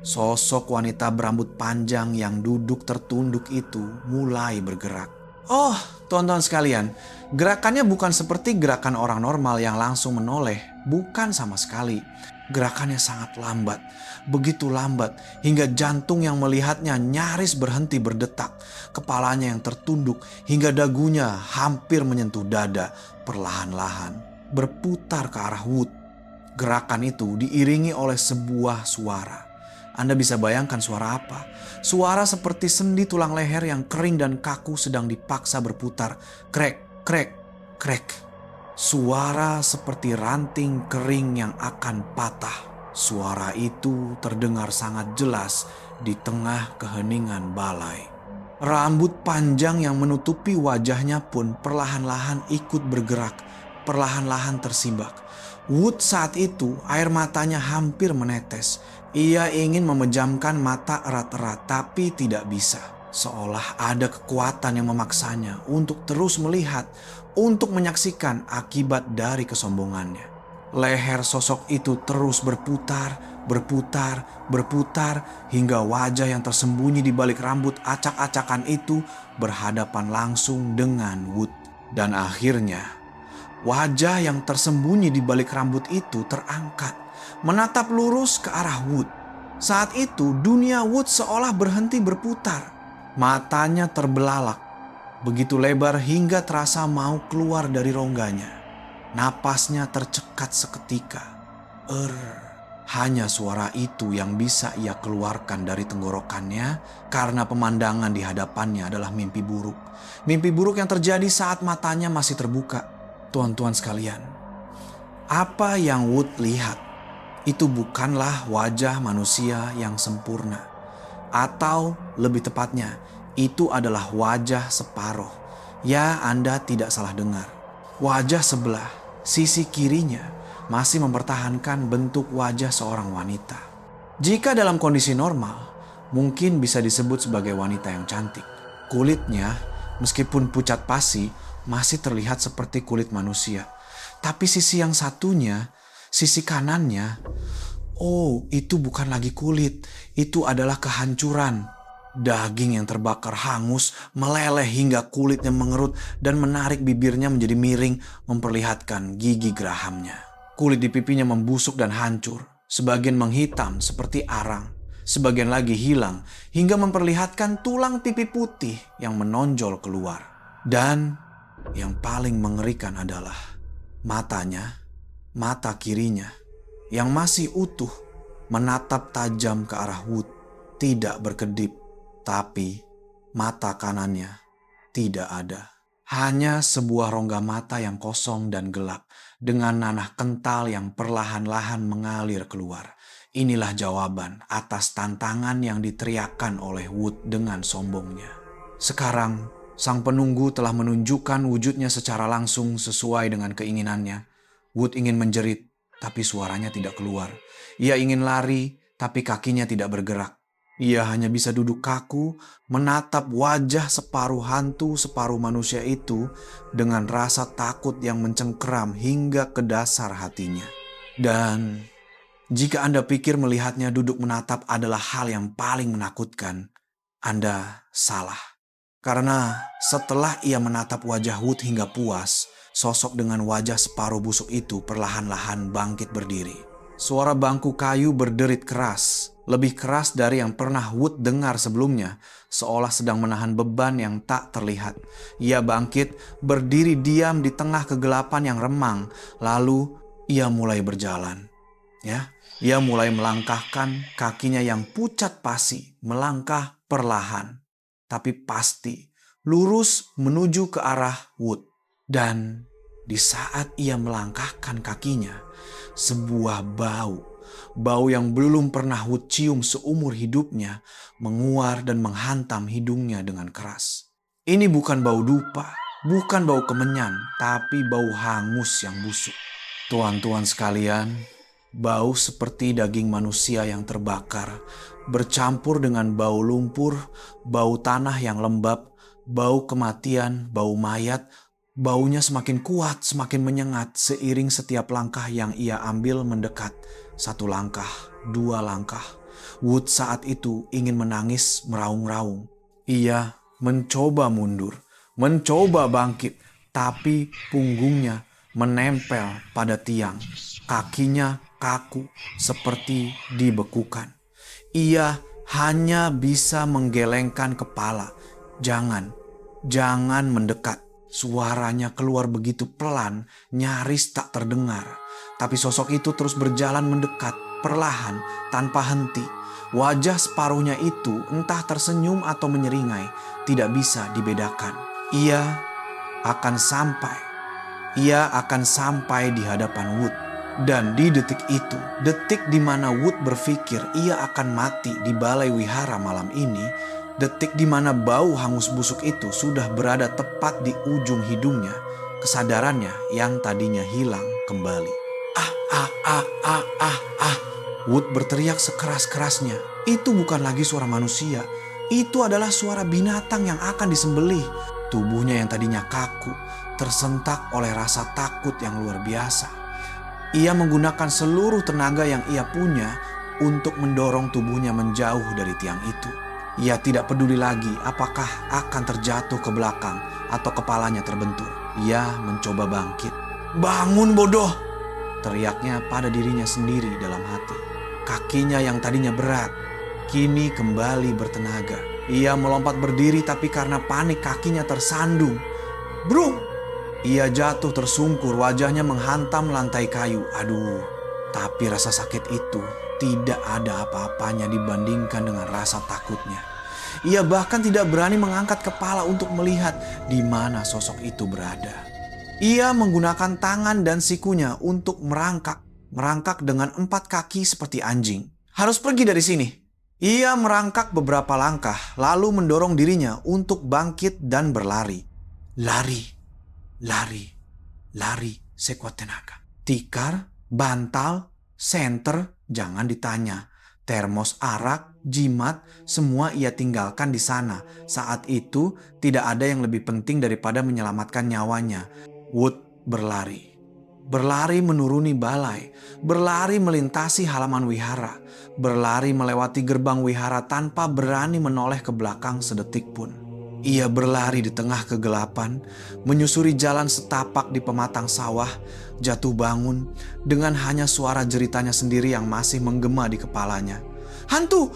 sosok wanita berambut panjang yang duduk tertunduk itu mulai bergerak. Oh, teman-teman sekalian, gerakannya bukan seperti gerakan orang normal yang langsung menoleh. Bukan sama sekali. Gerakannya sangat lambat, begitu lambat hingga jantung yang melihatnya nyaris berhenti berdetak. Kepalanya yang tertunduk hingga dagunya hampir menyentuh dada, perlahan-lahan berputar ke arah Wood. Gerakan itu diiringi oleh sebuah suara. Anda bisa bayangkan suara apa? Suara seperti sendi tulang leher yang kering dan kaku sedang dipaksa berputar. Krek, krek, krek. Suara seperti ranting kering yang akan patah. Suara itu terdengar sangat jelas di tengah keheningan balai. Rambut panjang yang menutupi wajahnya pun perlahan-lahan ikut bergerak, perlahan-lahan tersimbak. Wood saat itu air matanya hampir menetes. Ia ingin memejamkan mata erat-erat tapi tidak bisa. Seolah ada kekuatan yang memaksanya untuk terus melihat, untuk menyaksikan akibat dari kesombongannya. Leher sosok itu terus berputar, berputar, berputar hingga wajah yang tersembunyi di balik rambut acak-acakan itu berhadapan langsung dengan Wood. Dan akhirnya wajah yang tersembunyi di balik rambut itu terangkat, menatap lurus ke arah Wood. Saat itu dunia Wood seolah berhenti berputar. Matanya terbelalak, begitu lebar hingga terasa mau keluar dari rongganya. Napasnya tercekat seketika. Hanya suara itu yang bisa ia keluarkan dari tenggorokannya karena pemandangan di hadapannya adalah mimpi buruk. Mimpi buruk yang terjadi saat matanya masih terbuka. Tuan-tuan sekalian, apa yang Wood lihat itu bukanlah wajah manusia yang sempurna. Atau lebih tepatnya, itu adalah wajah separuh. Ya, Anda tidak salah dengar. Wajah sebelah, sisi kirinya, masih mempertahankan bentuk wajah seorang wanita. Jika dalam kondisi normal, mungkin bisa disebut sebagai wanita yang cantik. Kulitnya, meskipun pucat pasi, masih terlihat seperti kulit manusia. Tapi sisi yang satunya, sisi kanannya, oh, itu bukan lagi kulit, itu adalah kehancuran. Daging yang terbakar hangus, meleleh hingga kulitnya mengerut dan menarik bibirnya menjadi miring, memperlihatkan gigi gerahamnya. Kulit di pipinya membusuk dan hancur, sebagian menghitam seperti arang, sebagian lagi hilang hingga memperlihatkan tulang pipi putih yang menonjol keluar. Dan yang paling mengerikan adalah matanya, mata kirinya yang masih utuh menatap tajam ke arah Wood, tidak berkedip, tapi mata kanannya tidak ada. Hanya sebuah rongga mata yang kosong dan gelap dengan nanah kental yang perlahan-lahan mengalir keluar. Inilah jawaban atas tantangan yang diteriakkan oleh Wood dengan sombongnya. Sekarang sang penunggu telah menunjukkan wujudnya secara langsung sesuai dengan keinginannya. Wood ingin menjerit, tapi suaranya tidak keluar. Ia ingin lari, tapi kakinya tidak bergerak. Ia hanya bisa duduk kaku, menatap wajah separuh hantu, separuh manusia itu dengan rasa takut yang mencengkeram hingga ke dasar hatinya. Dan jika Anda pikir melihatnya duduk menatap adalah hal yang paling menakutkan, Anda salah. Karena setelah ia menatap wajah Wood hingga puas, sosok dengan wajah separuh busuk itu perlahan-lahan bangkit berdiri. Suara bangku kayu berderit keras, lebih keras dari yang pernah Wood dengar sebelumnya, seolah sedang menahan beban yang tak terlihat. Ia bangkit, berdiri diam di tengah kegelapan yang remang, lalu ia mulai berjalan. Ia mulai melangkahkan kakinya yang pucat pasi, melangkah perlahan, tapi pasti, lurus menuju ke arah Wood. Dan di saat ia melangkahkan kakinya, sebuah bau yang belum pernah Wood cium seumur hidupnya, menguar dan menghantam hidungnya dengan keras. Ini bukan bau dupa, bukan bau kemenyan, tapi bau hangus yang busuk. Tuan-tuan sekalian, bau seperti daging manusia yang terbakar, bercampur dengan bau lumpur, bau tanah yang lembab, bau kematian, bau mayat. Baunya semakin kuat, semakin menyengat seiring setiap langkah yang ia ambil mendekat. 1 langkah, 2 langkah. Wood saat itu ingin menangis meraung-raung. Ia mencoba mundur, mencoba bangkit, tapi punggungnya menempel pada tiang. Kakinya kaku seperti dibekukan. Ia hanya bisa menggelengkan kepala. Jangan mendekat. Suaranya keluar begitu pelan, nyaris tak terdengar. Tapi sosok itu terus berjalan mendekat, perlahan, tanpa henti. Wajah separuhnya itu entah tersenyum atau menyeringai, tidak bisa dibedakan. Ia akan sampai di hadapan Wood. Dan di detik itu, detik di mana Wood berpikir ia akan mati di balai wihara malam ini, detik di mana bau hangus busuk itu sudah berada tepat di ujung hidungnya, kesadarannya yang tadinya hilang kembali. Wood berteriak sekeras-kerasnya. Itu bukan lagi suara manusia. Itu adalah suara binatang yang akan disembelih. Tubuhnya yang tadinya kaku, tersentak oleh rasa takut yang luar biasa. Ia menggunakan seluruh tenaga yang ia punya untuk mendorong tubuhnya menjauh dari tiang itu. Ia tidak peduli lagi apakah akan terjatuh ke belakang atau kepalanya terbentur. Ia mencoba bangkit. "Bangun bodoh!" teriaknya pada dirinya sendiri dalam hati. Kakinya yang tadinya berat, kini kembali bertenaga. Ia melompat berdiri tapi karena panik kakinya tersandung. "Bro!" Ia jatuh tersungkur, wajahnya menghantam lantai kayu. Tapi rasa sakit itu tidak ada apa-apanya dibandingkan dengan rasa takutnya. Ia bahkan tidak berani mengangkat kepala untuk melihat di mana sosok itu berada. Ia menggunakan tangan dan sikunya untuk merangkak dengan 4 kaki seperti anjing. Harus pergi dari sini. Ia merangkak beberapa langkah, lalu mendorong dirinya untuk bangkit dan berlari. Lari sekuat tenaga. Tikar, bantal, senter, jangan ditanya. Termos arak, jimat, semua ia tinggalkan di sana. Saat itu tidak ada yang lebih penting daripada menyelamatkan nyawanya. Wood berlari. Berlari menuruni balai, berlari melintasi halaman wihara, berlari melewati gerbang wihara tanpa berani menoleh ke belakang sedetik pun. Ia berlari di tengah kegelapan, menyusuri jalan setapak di pematang sawah, jatuh bangun dengan hanya suara jeritanya sendiri yang masih menggema di kepalanya. Hantu!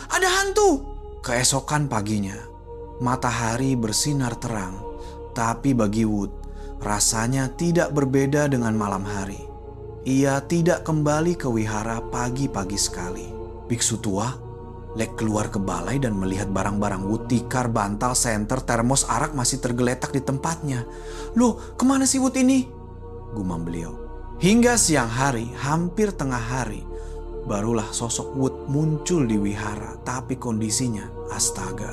Ada hantu! Keesokan paginya, matahari bersinar terang, tapi bagi Wood, rasanya tidak berbeda dengan malam hari. Ia tidak kembali ke wihara pagi-pagi sekali. Biksu tua keluar ke balai dan melihat barang-barang Wood, tikar, bantal, senter, termos, arak masih tergeletak di tempatnya. "Loh, kemana si Wood ini?" gumam beliau. Hingga siang hari, hampir tengah hari, barulah sosok Wood muncul di wihara. Tapi kondisinya, astaga,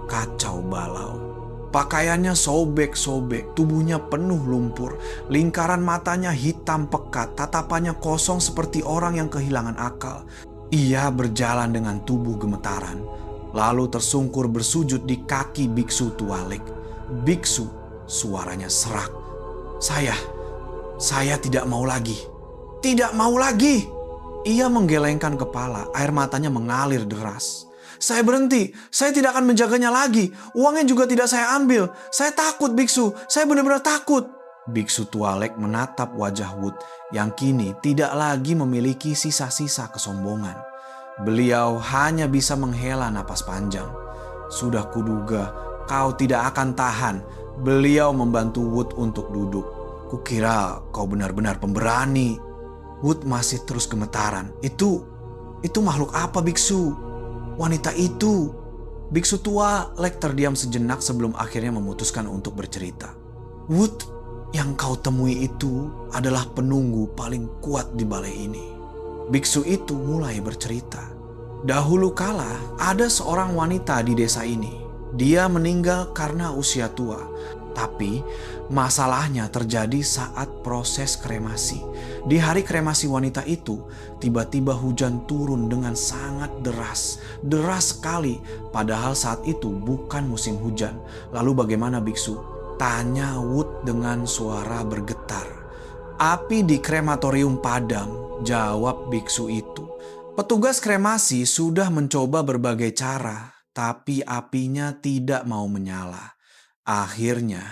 kacau balau. Pakaiannya sobek-sobek, tubuhnya penuh lumpur, lingkaran matanya hitam pekat, tatapannya kosong seperti orang yang kehilangan akal. Ia berjalan dengan tubuh gemetaran, lalu tersungkur bersujud di kaki biksu tualek. Biksu, suaranya serak. Saya tidak mau lagi. Tidak mau lagi. Ia menggelengkan kepala, air matanya mengalir deras. "Saya berhenti, saya tidak akan menjaganya lagi. Uangnya juga tidak saya ambil. Saya takut biksu, saya benar-benar takut." Biksu tualek menatap wajah Wood yang kini tidak lagi memiliki sisa-sisa kesombongan. Beliau hanya bisa menghela napas panjang. "Sudah kuduga kau tidak akan tahan." Beliau membantu Wood untuk duduk. "Kukira kau benar-benar pemberani." Wood masih terus gemetaran. Itu makhluk apa biksu? Wanita itu. Biksu tua terdiam sejenak sebelum akhirnya memutuskan untuk bercerita. "Wood, yang kau temui itu adalah penunggu paling kuat di balai ini." Biksu itu mulai bercerita. "Dahulu kala ada seorang wanita di desa ini. Dia meninggal karena usia tua. Tapi masalahnya terjadi saat proses kremasi. Di hari kremasi wanita itu, tiba-tiba hujan turun dengan sangat deras. Deras sekali, padahal saat itu bukan musim hujan. Lalu bagaimana biksu?" tanya Wood dengan suara bergetar. "Api di krematorium padam," jawab biksu itu. "Petugas kremasi sudah mencoba berbagai cara, tapi apinya tidak mau menyala. Akhirnya,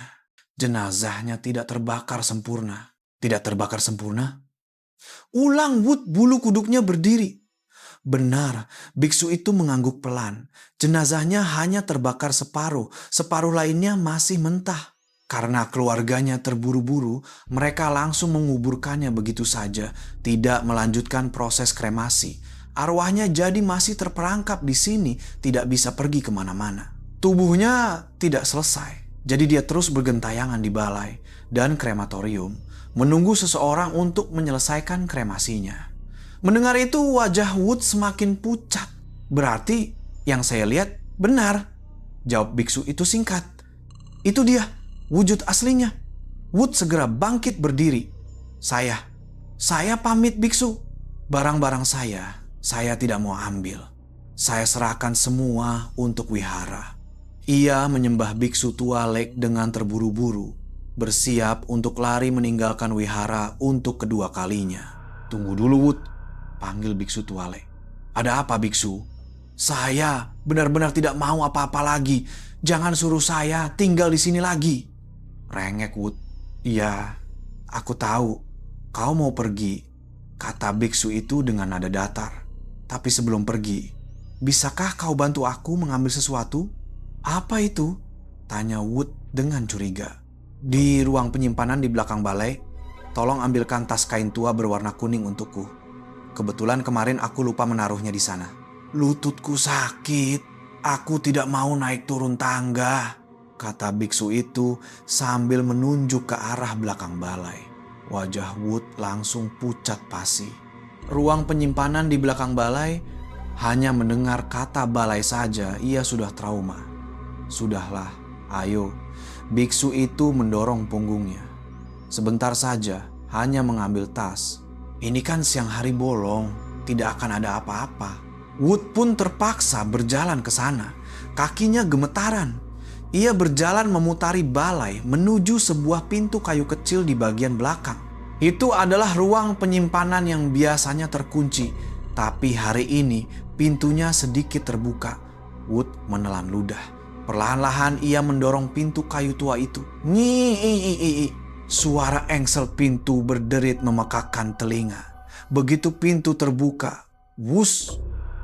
jenazahnya tidak terbakar sempurna. Tidak terbakar sempurna? Ulang Wood, bulu kuduknya berdiri. Benar, biksu itu mengangguk pelan. Jenazahnya hanya terbakar separuh, separuh lainnya masih mentah. Karena keluarganya terburu-buru, mereka langsung menguburkannya begitu saja, tidak melanjutkan proses kremasi. Arwahnya jadi masih terperangkap di sini, tidak bisa pergi kemana-mana. Tubuhnya tidak selesai, jadi dia terus bergentayangan di balai dan krematorium, menunggu seseorang untuk menyelesaikan kremasinya. Mendengar itu wajah Wood semakin pucat. Berarti yang saya lihat benar, jawab biksu itu singkat. Itu dia, wujud aslinya. Wood segera bangkit berdiri. Saya pamit biksu. Barang-barang saya tidak mau ambil. Saya serahkan semua untuk wihara. Ia menyembah biksu tua Lek dengan terburu-buru, bersiap untuk lari meninggalkan wihara untuk kedua kalinya. Tunggu dulu Wood, panggil biksu tua Lek. Ada apa biksu? Saya benar-benar tidak mau apa-apa lagi. Jangan suruh saya tinggal di sini lagi. Rengek Wood. Iya, aku tahu. Kau mau pergi, kata biksu itu dengan nada datar. Tapi sebelum pergi, bisakah kau bantu aku mengambil sesuatu? Apa itu? Tanya Wood dengan curiga. Di ruang penyimpanan di belakang balai, tolong ambilkan tas kain tua berwarna kuning untukku. Kebetulan kemarin aku lupa menaruhnya di sana. Lututku sakit, aku tidak mau naik turun tangga, kata biksu itu sambil menunjuk ke arah belakang balai. Wajah Wood langsung pucat pasi. Ruang penyimpanan di belakang balai, hanya mendengar kata balai saja ia sudah trauma. Sudahlah, ayo. Biksu itu mendorong punggungnya. Sebentar saja, hanya mengambil tas. Ini kan siang hari bolong, tidak akan ada apa-apa. Wood pun terpaksa berjalan ke sana. Kakinya gemetaran. Ia berjalan memutari balai menuju sebuah pintu kayu kecil di bagian belakang. Itu adalah ruang penyimpanan yang biasanya terkunci, tapi hari ini pintunya sedikit terbuka. Wood menelan ludah. Perlahan-lahan ia mendorong pintu kayu tua itu. Suara engsel pintu berderit memekakkan telinga. Begitu pintu terbuka, wus,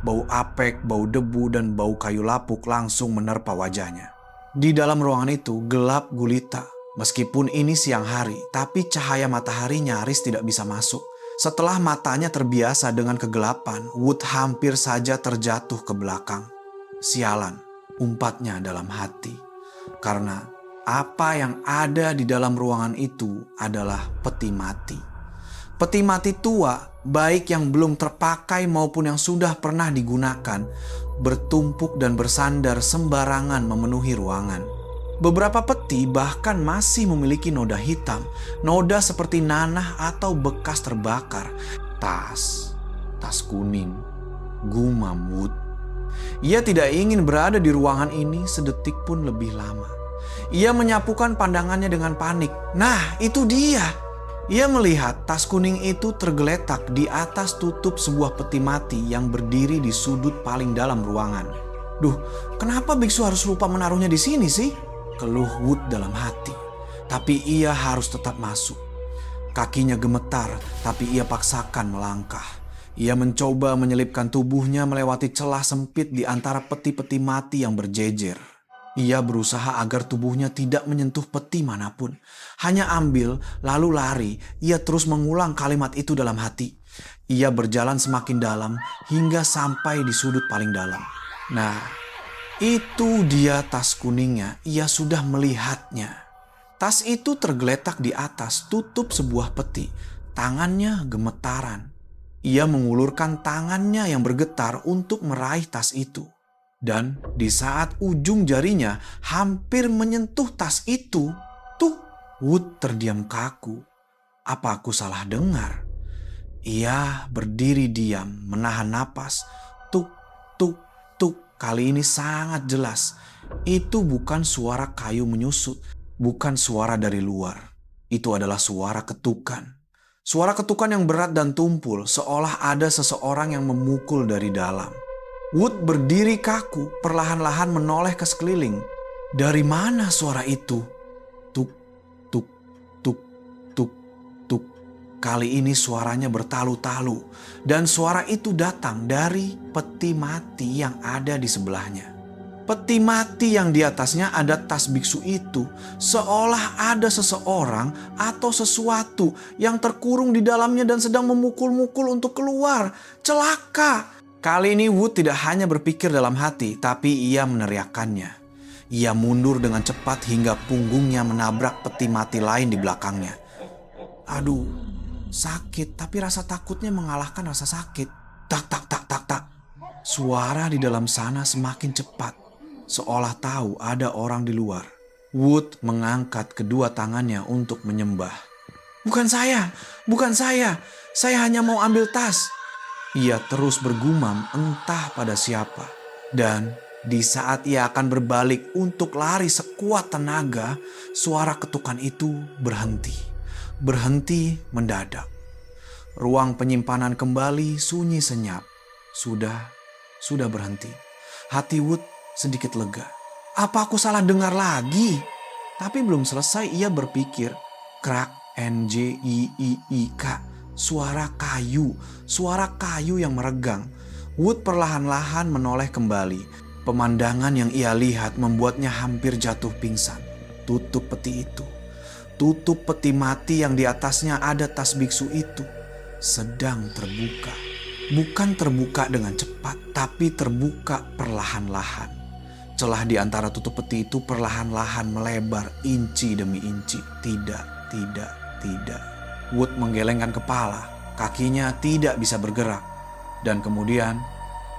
bau apek, bau debu, dan bau kayu lapuk langsung menerpa wajahnya. Di dalam ruangan itu gelap gulita. Meskipun ini siang hari, tapi cahaya matahari nyaris tidak bisa masuk. Setelah matanya terbiasa dengan kegelapan, Wood hampir saja terjatuh ke belakang. Sialan, umpatnya dalam hati. Karena apa yang ada di dalam ruangan itu adalah peti mati. Peti mati tua, baik yang belum terpakai maupun yang sudah pernah digunakan, bertumpuk dan bersandar sembarangan memenuhi ruangan. Beberapa peti bahkan masih memiliki noda hitam, noda seperti nanah atau bekas terbakar. Tas kuning, gumam Wood. Ia tidak ingin berada di ruangan ini sedetik pun lebih lama. Ia menyapukan pandangannya dengan panik. Nah, itu dia. Ia melihat tas kuning itu tergeletak di atas tutup sebuah peti mati yang berdiri di sudut paling dalam ruangan. Duh, kenapa biksu harus lupa menaruhnya di sini sih? Keluh Wood dalam hati. Tapi ia harus tetap masuk. Kakinya gemetar, tapi ia paksakan melangkah. Ia mencoba menyelipkan tubuhnya melewati celah sempit di antara peti-peti mati yang berjejer. Ia berusaha agar tubuhnya tidak menyentuh peti manapun. Hanya ambil, lalu lari. Ia terus mengulang kalimat itu dalam hati. Ia berjalan semakin dalam hingga sampai di sudut paling dalam. Nah, itu dia tas kuningnya. Ia sudah melihatnya. Tas itu tergeletak di atas tutup sebuah peti. Tangannya gemetaran. Ia mengulurkan tangannya yang bergetar untuk meraih tas itu. Dan di saat ujung jarinya hampir menyentuh tas itu, Wood terdiam kaku. Apa aku salah dengar? Ia berdiri diam, menahan napas. Tuk, tuk, tuk. Kali ini sangat jelas. Itu bukan suara kayu menyusut, bukan suara dari luar. Itu adalah suara ketukan. Suara ketukan yang berat dan tumpul, seolah ada seseorang yang memukul dari dalam. Wood berdiri kaku, perlahan-lahan menoleh ke sekeliling. Dari mana suara itu? Tuk, tuk, tuk, tuk, tuk. Kali ini suaranya bertalu-talu dan suara itu datang dari peti mati yang ada di sebelahnya. Peti mati yang di atasnya ada tas biksu itu, seolah ada seseorang atau sesuatu yang terkurung di dalamnya dan sedang memukul-mukul untuk keluar. Celaka! Kali ini Wood tidak hanya berpikir dalam hati, tapi ia meneriakkannya. Ia mundur dengan cepat hingga punggungnya menabrak peti mati lain di belakangnya. Aduh, sakit, tapi rasa takutnya mengalahkan rasa sakit. Tak, tak, tak, tak, tak. Suara di dalam sana semakin cepat, seolah tahu ada orang di luar. Wood mengangkat kedua tangannya untuk menyembah. Bukan saya, saya hanya mau ambil tas. Ia terus bergumam entah pada siapa. Dan di saat ia akan berbalik untuk lari sekuat tenaga, suara ketukan itu berhenti. Berhenti mendadak. Ruang penyimpanan kembali sunyi senyap. Sudah berhenti. Hati Wood sedikit lega. Apa aku salah dengar lagi? Tapi belum selesai ia berpikir. Krak, NJIIK. Suara kayu yang meregang. Wood perlahan-lahan menoleh kembali. Pemandangan yang ia lihat membuatnya hampir jatuh pingsan. Tutup peti itu. Tutup peti mati yang di atasnya ada tas biksu itu sedang terbuka. Bukan terbuka dengan cepat, tapi terbuka perlahan-lahan. Celah di antara tutup peti itu perlahan-lahan melebar inci demi inci. Tidak. Wood menggelengkan kepala, kakinya tidak bisa bergerak. Dan kemudian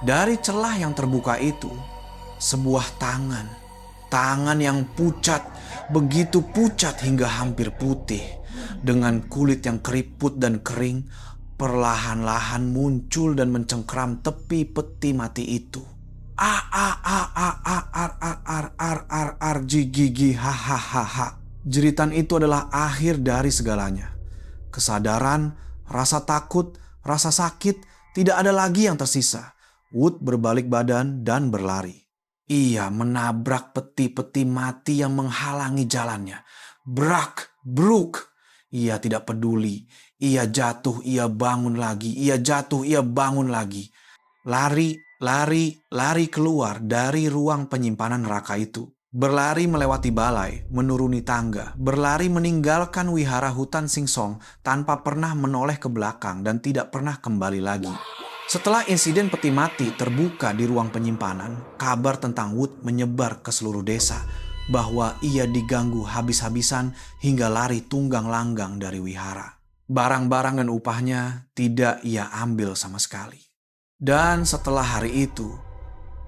dari celah yang terbuka itu, sebuah tangan yang pucat, begitu pucat hingga hampir putih, dengan kulit yang keriput dan kering, perlahan-lahan muncul dan mencengkram tepi peti mati itu. Gigi hahaha. Jeritan itu adalah akhir dari segalanya. Kesadaran, rasa takut, rasa sakit, tidak ada lagi yang tersisa. Wood berbalik badan dan berlari. Ia menabrak peti-peti mati yang menghalangi jalannya. Brak, bruk. Ia tidak peduli. Ia jatuh, ia bangun lagi. Ia jatuh, ia bangun lagi. Lari keluar dari ruang penyimpanan neraka itu. Berlari melewati balai, menuruni tangga. Berlari meninggalkan wihara hutan Singsong tanpa pernah menoleh ke belakang dan tidak pernah kembali lagi. Setelah insiden peti mati terbuka di ruang penyimpanan, kabar tentang Wood menyebar ke seluruh desa bahwa ia diganggu habis-habisan hingga lari tunggang langgang dari wihara. Barang-barang dan upahnya tidak ia ambil sama sekali. Dan setelah hari itu,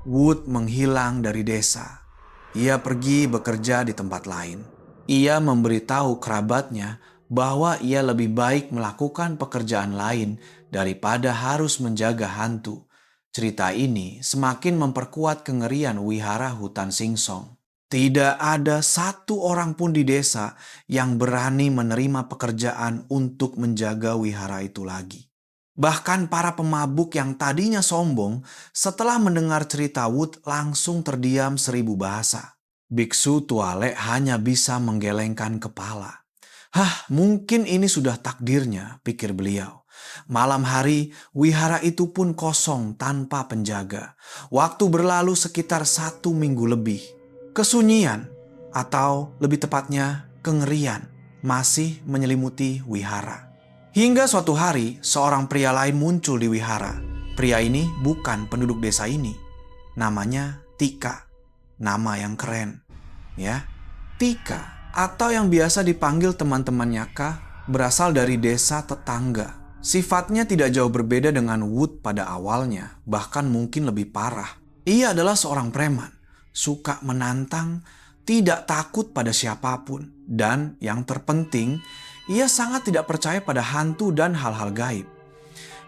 Wood menghilang dari desa. Ia pergi bekerja di tempat lain. Ia memberitahu kerabatnya bahwa ia lebih baik melakukan pekerjaan lain daripada harus menjaga hantu. Cerita ini semakin memperkuat kengerian wihara hutan Singsong. Tidak ada satu orang pun di desa yang berani menerima pekerjaan untuk menjaga wihara itu lagi. Bahkan para pemabuk yang tadinya sombong setelah mendengar cerita Wood langsung terdiam 1000 bahasa. Biksu Tuale hanya bisa menggelengkan kepala. Mungkin ini sudah takdirnya, pikir beliau. Malam hari, wihara itu pun kosong tanpa penjaga. Waktu berlalu sekitar 1 minggu lebih. Kesunyian, atau lebih tepatnya kengerian, masih menyelimuti wihara. Hingga suatu hari, seorang pria lain muncul di wihara. Pria ini bukan penduduk desa ini. Namanya Tika. Nama yang keren. Ya, Tika, atau yang biasa dipanggil teman-temannya Ka, berasal dari desa tetangga. Sifatnya tidak jauh berbeda dengan Wood pada awalnya, bahkan mungkin lebih parah. Ia adalah seorang preman, suka menantang, tidak takut pada siapapun. Dan yang terpenting, ia sangat tidak percaya pada hantu dan hal-hal gaib.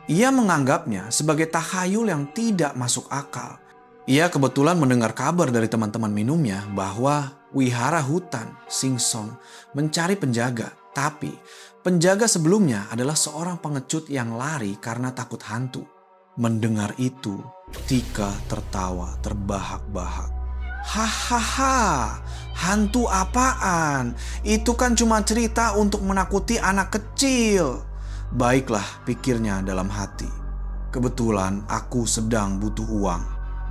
Ia menganggapnya sebagai takhayul yang tidak masuk akal. Ia kebetulan mendengar kabar dari teman-teman minumnya bahwa wihara hutan Singsong mencari penjaga. Tapi penjaga sebelumnya adalah seorang pengecut yang lari karena takut hantu. Mendengar itu, Tika tertawa terbahak-bahak. Hahaha, hantu apaan? Itu kan cuma cerita untuk menakuti anak kecil. Baiklah, pikirnya dalam hati. Kebetulan aku sedang butuh uang.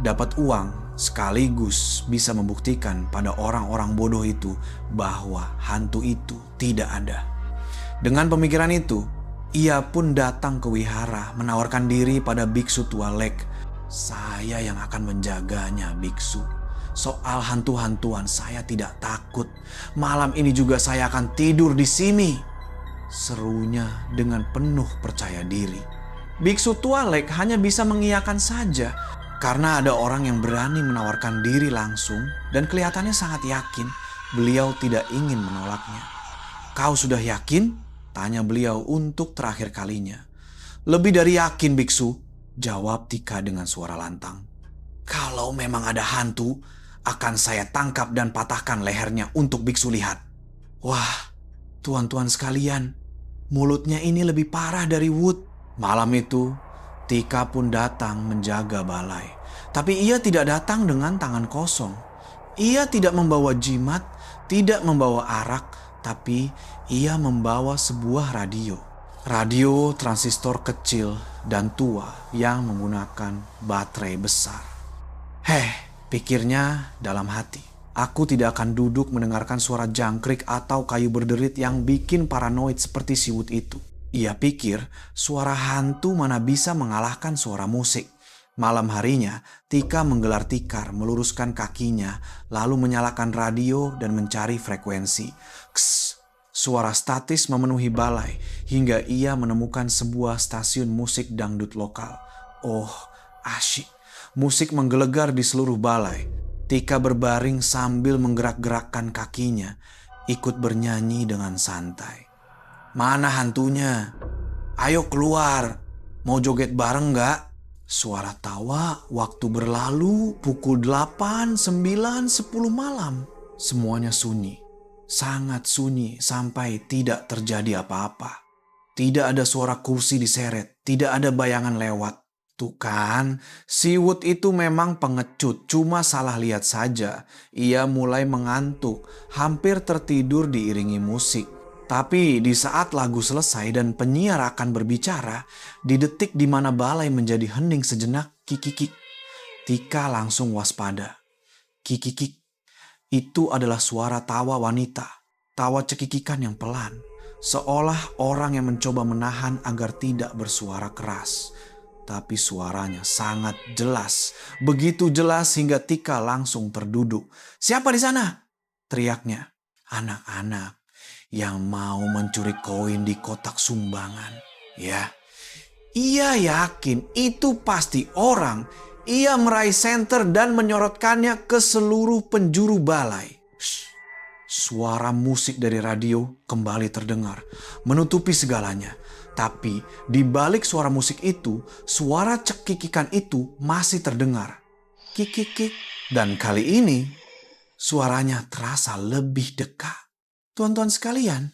Dapat uang sekaligus bisa membuktikan pada orang-orang bodoh itu bahwa hantu itu tidak ada. Dengan pemikiran itu, ia pun datang ke wihara menawarkan diri pada biksu tua Lek. Saya yang akan menjaganya, biksu. Soal hantu-hantuan saya tidak takut. Malam ini juga saya akan tidur di sini, serunya dengan penuh percaya diri. Biksu tua Lek hanya bisa mengiyakan saja karena ada orang yang berani menawarkan diri langsung dan kelihatannya sangat yakin beliau tidak ingin menolaknya. Kau sudah yakin? Tanya beliau untuk terakhir kalinya. Lebih dari yakin, biksu, jawab Tika dengan suara lantang. Kalau memang ada hantu, akan saya tangkap dan patahkan lehernya untuk biksu lihat. Wah, tuan-tuan sekalian, mulutnya ini lebih parah dari Wood. Malam itu, Tika pun datang menjaga balai. Tapi ia tidak datang dengan tangan kosong. Ia tidak membawa jimat, tidak membawa arak, tapi ia membawa sebuah radio. Radio transistor kecil dan tua yang menggunakan baterai besar. Pikirnya dalam hati. Aku tidak akan duduk mendengarkan suara jangkrik atau kayu berderit yang bikin paranoid seperti si Wood itu. Ia pikir suara hantu mana bisa mengalahkan suara musik. Malam harinya, Tika menggelar tikar, meluruskan kakinya, lalu menyalakan radio dan mencari frekuensi. Ks, suara statis memenuhi balai hingga ia menemukan sebuah stasiun musik dangdut lokal. Oh, asyik. Musik menggelegar di seluruh balai. Tika berbaring sambil menggerak-gerakkan kakinya, ikut bernyanyi dengan santai. Mana hantunya? Ayo keluar. Mau joget bareng gak? Suara tawa, waktu berlalu, pukul 8, 9, 10 malam. Semuanya sunyi. Sangat sunyi sampai tidak terjadi apa-apa. Tidak ada suara kursi diseret, tidak ada bayangan lewat. Tuh kan, si Wood itu memang pengecut, cuma salah lihat saja. Ia mulai mengantuk, hampir tertidur diiringi musik. Tapi di saat lagu selesai dan penyiar akan berbicara, di detik di mana balai menjadi hening sejenak, kikikik. Tika langsung waspada. Kikikik. Itu adalah suara tawa wanita. Tawa cekikikan yang pelan. Seolah orang yang mencoba menahan agar tidak bersuara keras. Tapi suaranya sangat jelas. Begitu jelas hingga Tika langsung terduduk. Siapa di sana? Teriaknya. Anak-anak yang mau mencuri koin di kotak sumbangan. Ya, ia yakin itu pasti orang. Ia meraih senter dan menyorotkannya ke seluruh penjuru balai. Shh. Suara musik dari radio kembali terdengar, menutupi segalanya. Tapi di balik suara musik itu, suara cekikikan itu masih terdengar. Kikikik. Dan kali ini, suaranya terasa lebih dekat. Tuan-tuan sekalian,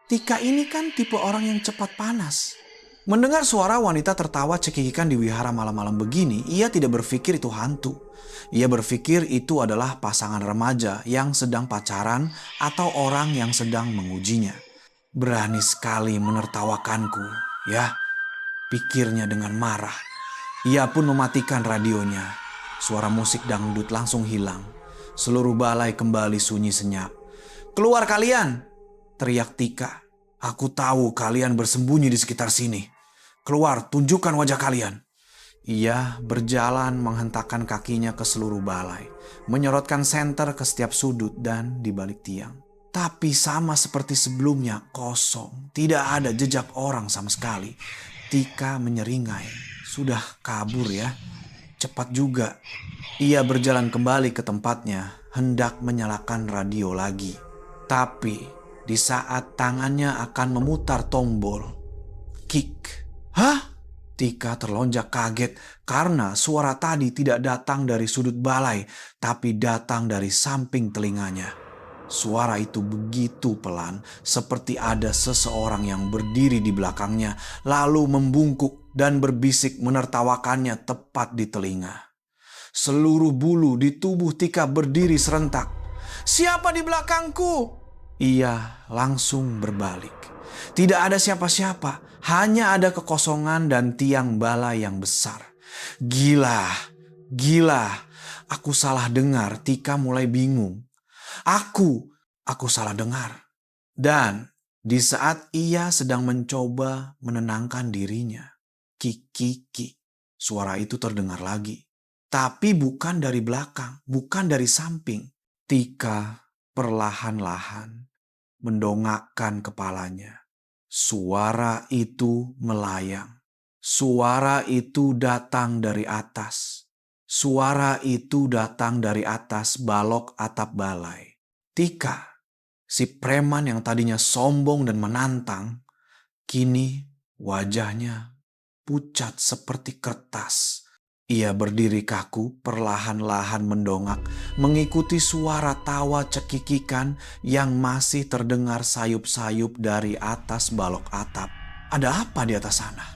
Tika ini kan tipe orang yang cepat panas. Mendengar suara wanita tertawa cekikikan di wihara malam-malam begini, ia tidak berpikir itu hantu. Ia berpikir itu adalah pasangan remaja yang sedang pacaran atau orang yang sedang mengujinya. Berani sekali menertawakanku, ya, pikirnya dengan marah. Ia pun mematikan radionya. Suara musik dangdut langsung hilang. Seluruh balai kembali sunyi senyap. Keluar kalian, teriak Tika. Aku tahu kalian bersembunyi di sekitar sini. Keluar, tunjukkan wajah kalian. Ia berjalan menghentakkan kakinya ke seluruh balai, menyorotkan senter ke setiap sudut dan di balik tiang. Tapi sama seperti sebelumnya, kosong. Tidak ada jejak orang sama sekali. Tika menyeringai. Sudah kabur ya. Cepat juga. Ia berjalan kembali ke tempatnya, hendak menyalakan radio lagi. Tapi di saat tangannya akan memutar tombol, kik. Hah? Tika terlonjak kaget karena suara tadi tidak datang dari sudut balai, tapi datang dari samping telinganya. Suara itu begitu pelan, seperti ada seseorang yang berdiri di belakangnya, lalu membungkuk dan berbisik menertawakannya tepat di telinga. Seluruh bulu di tubuh Tika berdiri serentak. "Siapa di belakangku?" Ia langsung berbalik. Tidak ada siapa-siapa, hanya ada kekosongan dan tiang bala yang besar. Gila, gila, aku salah dengar. Tika mulai bingung. Aku salah dengar. Dan di saat ia sedang mencoba menenangkan dirinya, kiki, suara itu terdengar lagi. Tapi bukan dari belakang, bukan dari samping. Tika perlahan-lahan mendongakkan kepalanya. Suara itu melayang. Suara itu datang dari atas. Suara itu datang dari atas balok atap balai. Tika, si preman yang tadinya sombong dan menantang, kini wajahnya pucat seperti kertas. Ia berdiri kaku, perlahan-lahan mendongak, mengikuti suara tawa cekikikan yang masih terdengar sayup-sayup dari atas balok atap. Ada apa di atas sana?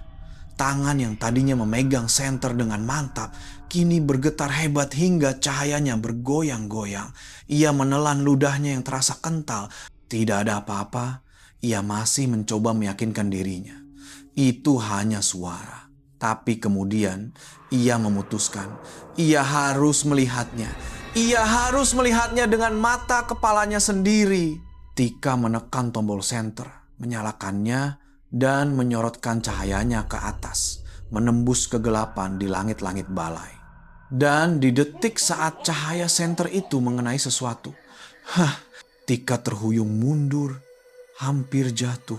Tangan yang tadinya memegang senter dengan mantap, kini bergetar hebat hingga cahayanya bergoyang-goyang. Ia menelan ludahnya yang terasa kental. Tidak ada apa-apa, ia masih mencoba meyakinkan dirinya. Itu hanya suara. Tapi kemudian ia memutuskan, ia harus melihatnya. Ia harus melihatnya dengan mata kepalanya sendiri. Tika menekan tombol senter, menyalakannya, dan menyorotkan cahayanya ke atas, menembus kegelapan di langit-langit balai. Dan di detik saat cahaya senter itu mengenai sesuatu, Tika terhuyung mundur, hampir jatuh.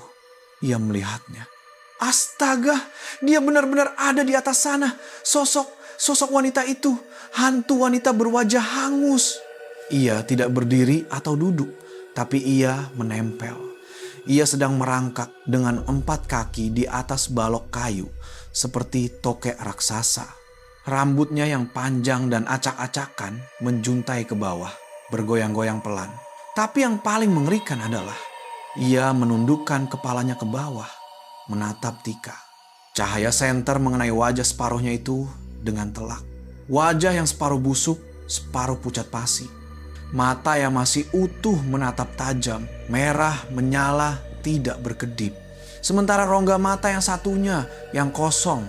Ia melihatnya. Astaga, dia benar-benar ada di atas sana. Sosok wanita itu, hantu wanita berwajah hangus. Ia tidak berdiri atau duduk, tapi ia menempel. Ia sedang merangkak dengan 4 kaki di atas balok kayu, seperti tokek raksasa. Rambutnya yang panjang dan acak-acakan menjuntai ke bawah, bergoyang-goyang pelan. Tapi yang paling mengerikan adalah, ia menundukkan kepalanya ke bawah, menatap Tika. Cahaya senter mengenai wajah separuhnya itu dengan telak. Wajah yang separuh busuk, separuh pucat pasi. Mata yang masih utuh menatap tajam, merah, menyala, tidak berkedip. Sementara rongga mata yang satunya, yang kosong,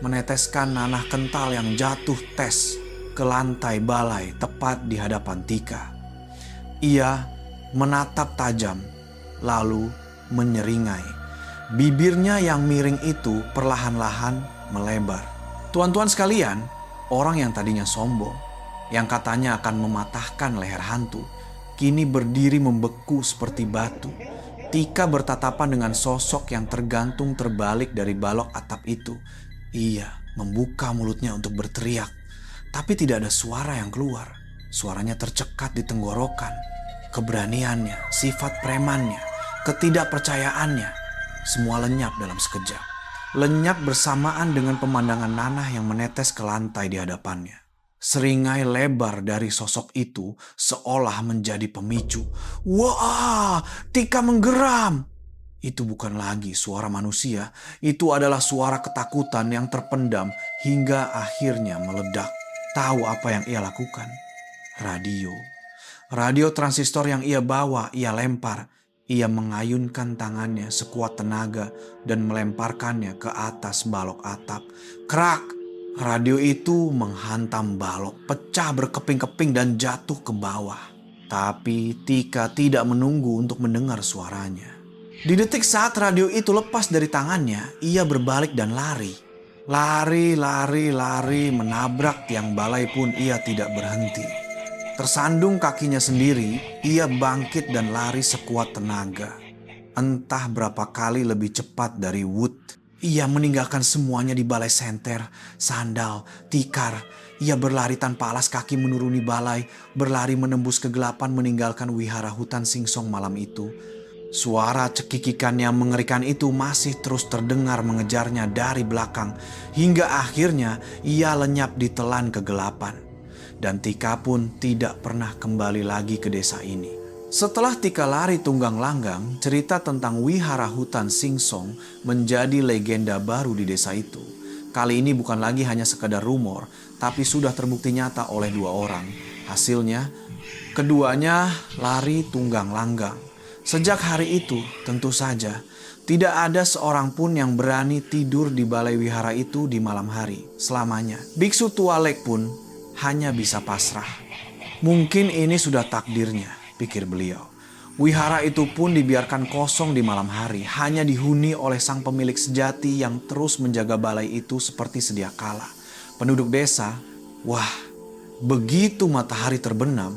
meneteskan nanah kental yang jatuh tes ke lantai balai tepat di hadapan Tika. Ia menatap tajam, lalu menyeringai. Bibirnya yang miring itu perlahan-lahan melebar. Tuan-tuan sekalian, orang yang tadinya sombong, yang katanya akan mematahkan leher hantu, kini berdiri membeku seperti batu. Tika bertatapan dengan sosok yang tergantung terbalik dari balok atap itu. Ia membuka mulutnya untuk berteriak, tapi tidak ada suara yang keluar. Suaranya tercekat di tenggorokan. Keberaniannya, sifat premannya, ketidakpercayaannya, semua lenyap dalam sekejap. Lenyap bersamaan dengan pemandangan nanah yang menetes ke lantai di hadapannya. Seringai lebar dari sosok itu seolah menjadi pemicu. Wah, Tika menggeram. Itu bukan lagi suara manusia. Itu adalah suara ketakutan yang terpendam hingga akhirnya meledak. Tahu apa yang ia lakukan? Radio. Radio transistor yang ia bawa, ia lempar. Ia mengayunkan tangannya sekuat tenaga dan melemparkannya ke atas balok atap. Krak! Radio itu menghantam balok, pecah berkeping-keping dan jatuh ke bawah. Tapi Tika tidak menunggu untuk mendengar suaranya. Di detik saat radio itu lepas dari tangannya, ia berbalik dan lari. Lari, menabrak tiang balai pun ia tidak berhenti. Tersandung kakinya sendiri, ia bangkit dan lari sekuat tenaga. Entah berapa kali lebih cepat dari Wood. Ia meninggalkan semuanya di balai senter, sandal, tikar. Ia berlari tanpa alas kaki menuruni balai, berlari menembus kegelapan meninggalkan wihara hutan singsong malam itu. Suara cekikikan yang mengerikan itu masih terus terdengar mengejarnya dari belakang, hingga akhirnya ia lenyap ditelan kegelapan. Dan Tika pun tidak pernah kembali lagi ke desa ini. Setelah Tika lari tunggang langgang, cerita tentang wihara hutan singsong menjadi legenda baru di desa itu. Kali ini bukan lagi hanya sekadar rumor, tapi sudah terbukti nyata oleh 2 orang. Hasilnya, keduanya lari tunggang langgang. Sejak hari itu, tentu saja, tidak ada seorang pun yang berani tidur di balai wihara itu di malam hari selamanya. Biksu tua Lek pun hanya bisa pasrah. Mungkin ini sudah takdirnya, pikir beliau. Wihara itu pun dibiarkan kosong di malam hari, hanya dihuni oleh sang pemilik sejati yang terus menjaga balai itu seperti sedia kala. Penduduk desa, wah, begitu matahari terbenam,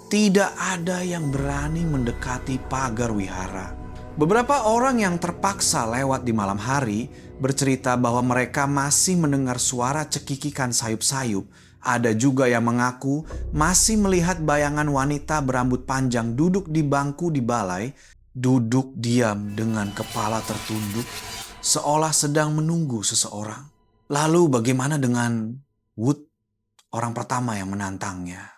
tidak ada yang berani mendekati pagar wihara. Beberapa orang yang terpaksa lewat di malam hari bercerita bahwa mereka masih mendengar suara cekikikan sayup-sayup. Ada juga yang mengaku masih melihat bayangan wanita berambut panjang duduk di bangku di balai, duduk diam dengan kepala tertunduk, seolah sedang menunggu seseorang. Lalu bagaimana dengan Wood, orang pertama yang menantangnya?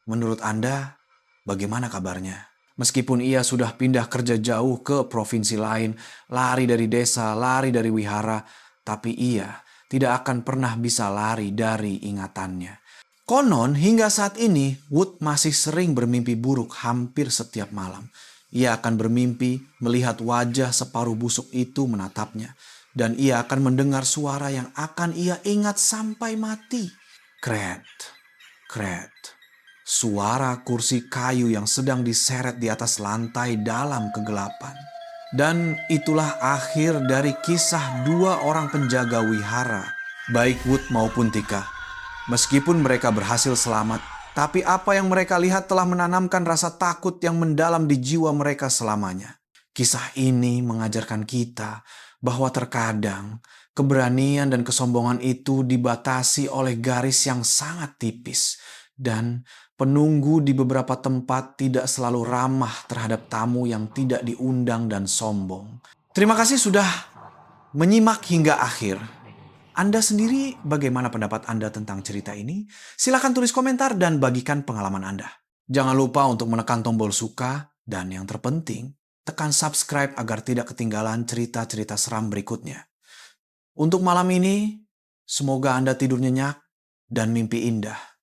Menurut Anda, bagaimana kabarnya? Meskipun ia sudah pindah kerja jauh ke provinsi lain, lari dari desa, lari dari wihara, tapi ia tidak akan pernah bisa lari dari ingatannya. Konon hingga saat ini, Wood masih sering bermimpi buruk hampir setiap malam. Ia akan bermimpi melihat wajah separuh busuk itu menatapnya. Dan ia akan mendengar suara yang akan ia ingat sampai mati. Kret, kret. Suara kursi kayu yang sedang diseret di atas lantai dalam kegelapan. Dan itulah akhir dari kisah 2 orang penjaga wihara, baik Wood maupun Tika. Meskipun mereka berhasil selamat, tapi apa yang mereka lihat telah menanamkan rasa takut yang mendalam di jiwa mereka selamanya. Kisah ini mengajarkan kita bahwa terkadang keberanian dan kesombongan itu dibatasi oleh garis yang sangat tipis. Dan penunggu di beberapa tempat tidak selalu ramah terhadap tamu yang tidak diundang dan sombong. Terima kasih sudah menyimak hingga akhir. Anda sendiri bagaimana pendapat Anda tentang cerita ini? Silakan tulis komentar dan bagikan pengalaman Anda. Jangan lupa untuk menekan tombol suka dan yang terpenting, tekan subscribe agar tidak ketinggalan cerita-cerita seram berikutnya. Untuk malam ini, semoga Anda tidur nyenyak dan mimpi indah.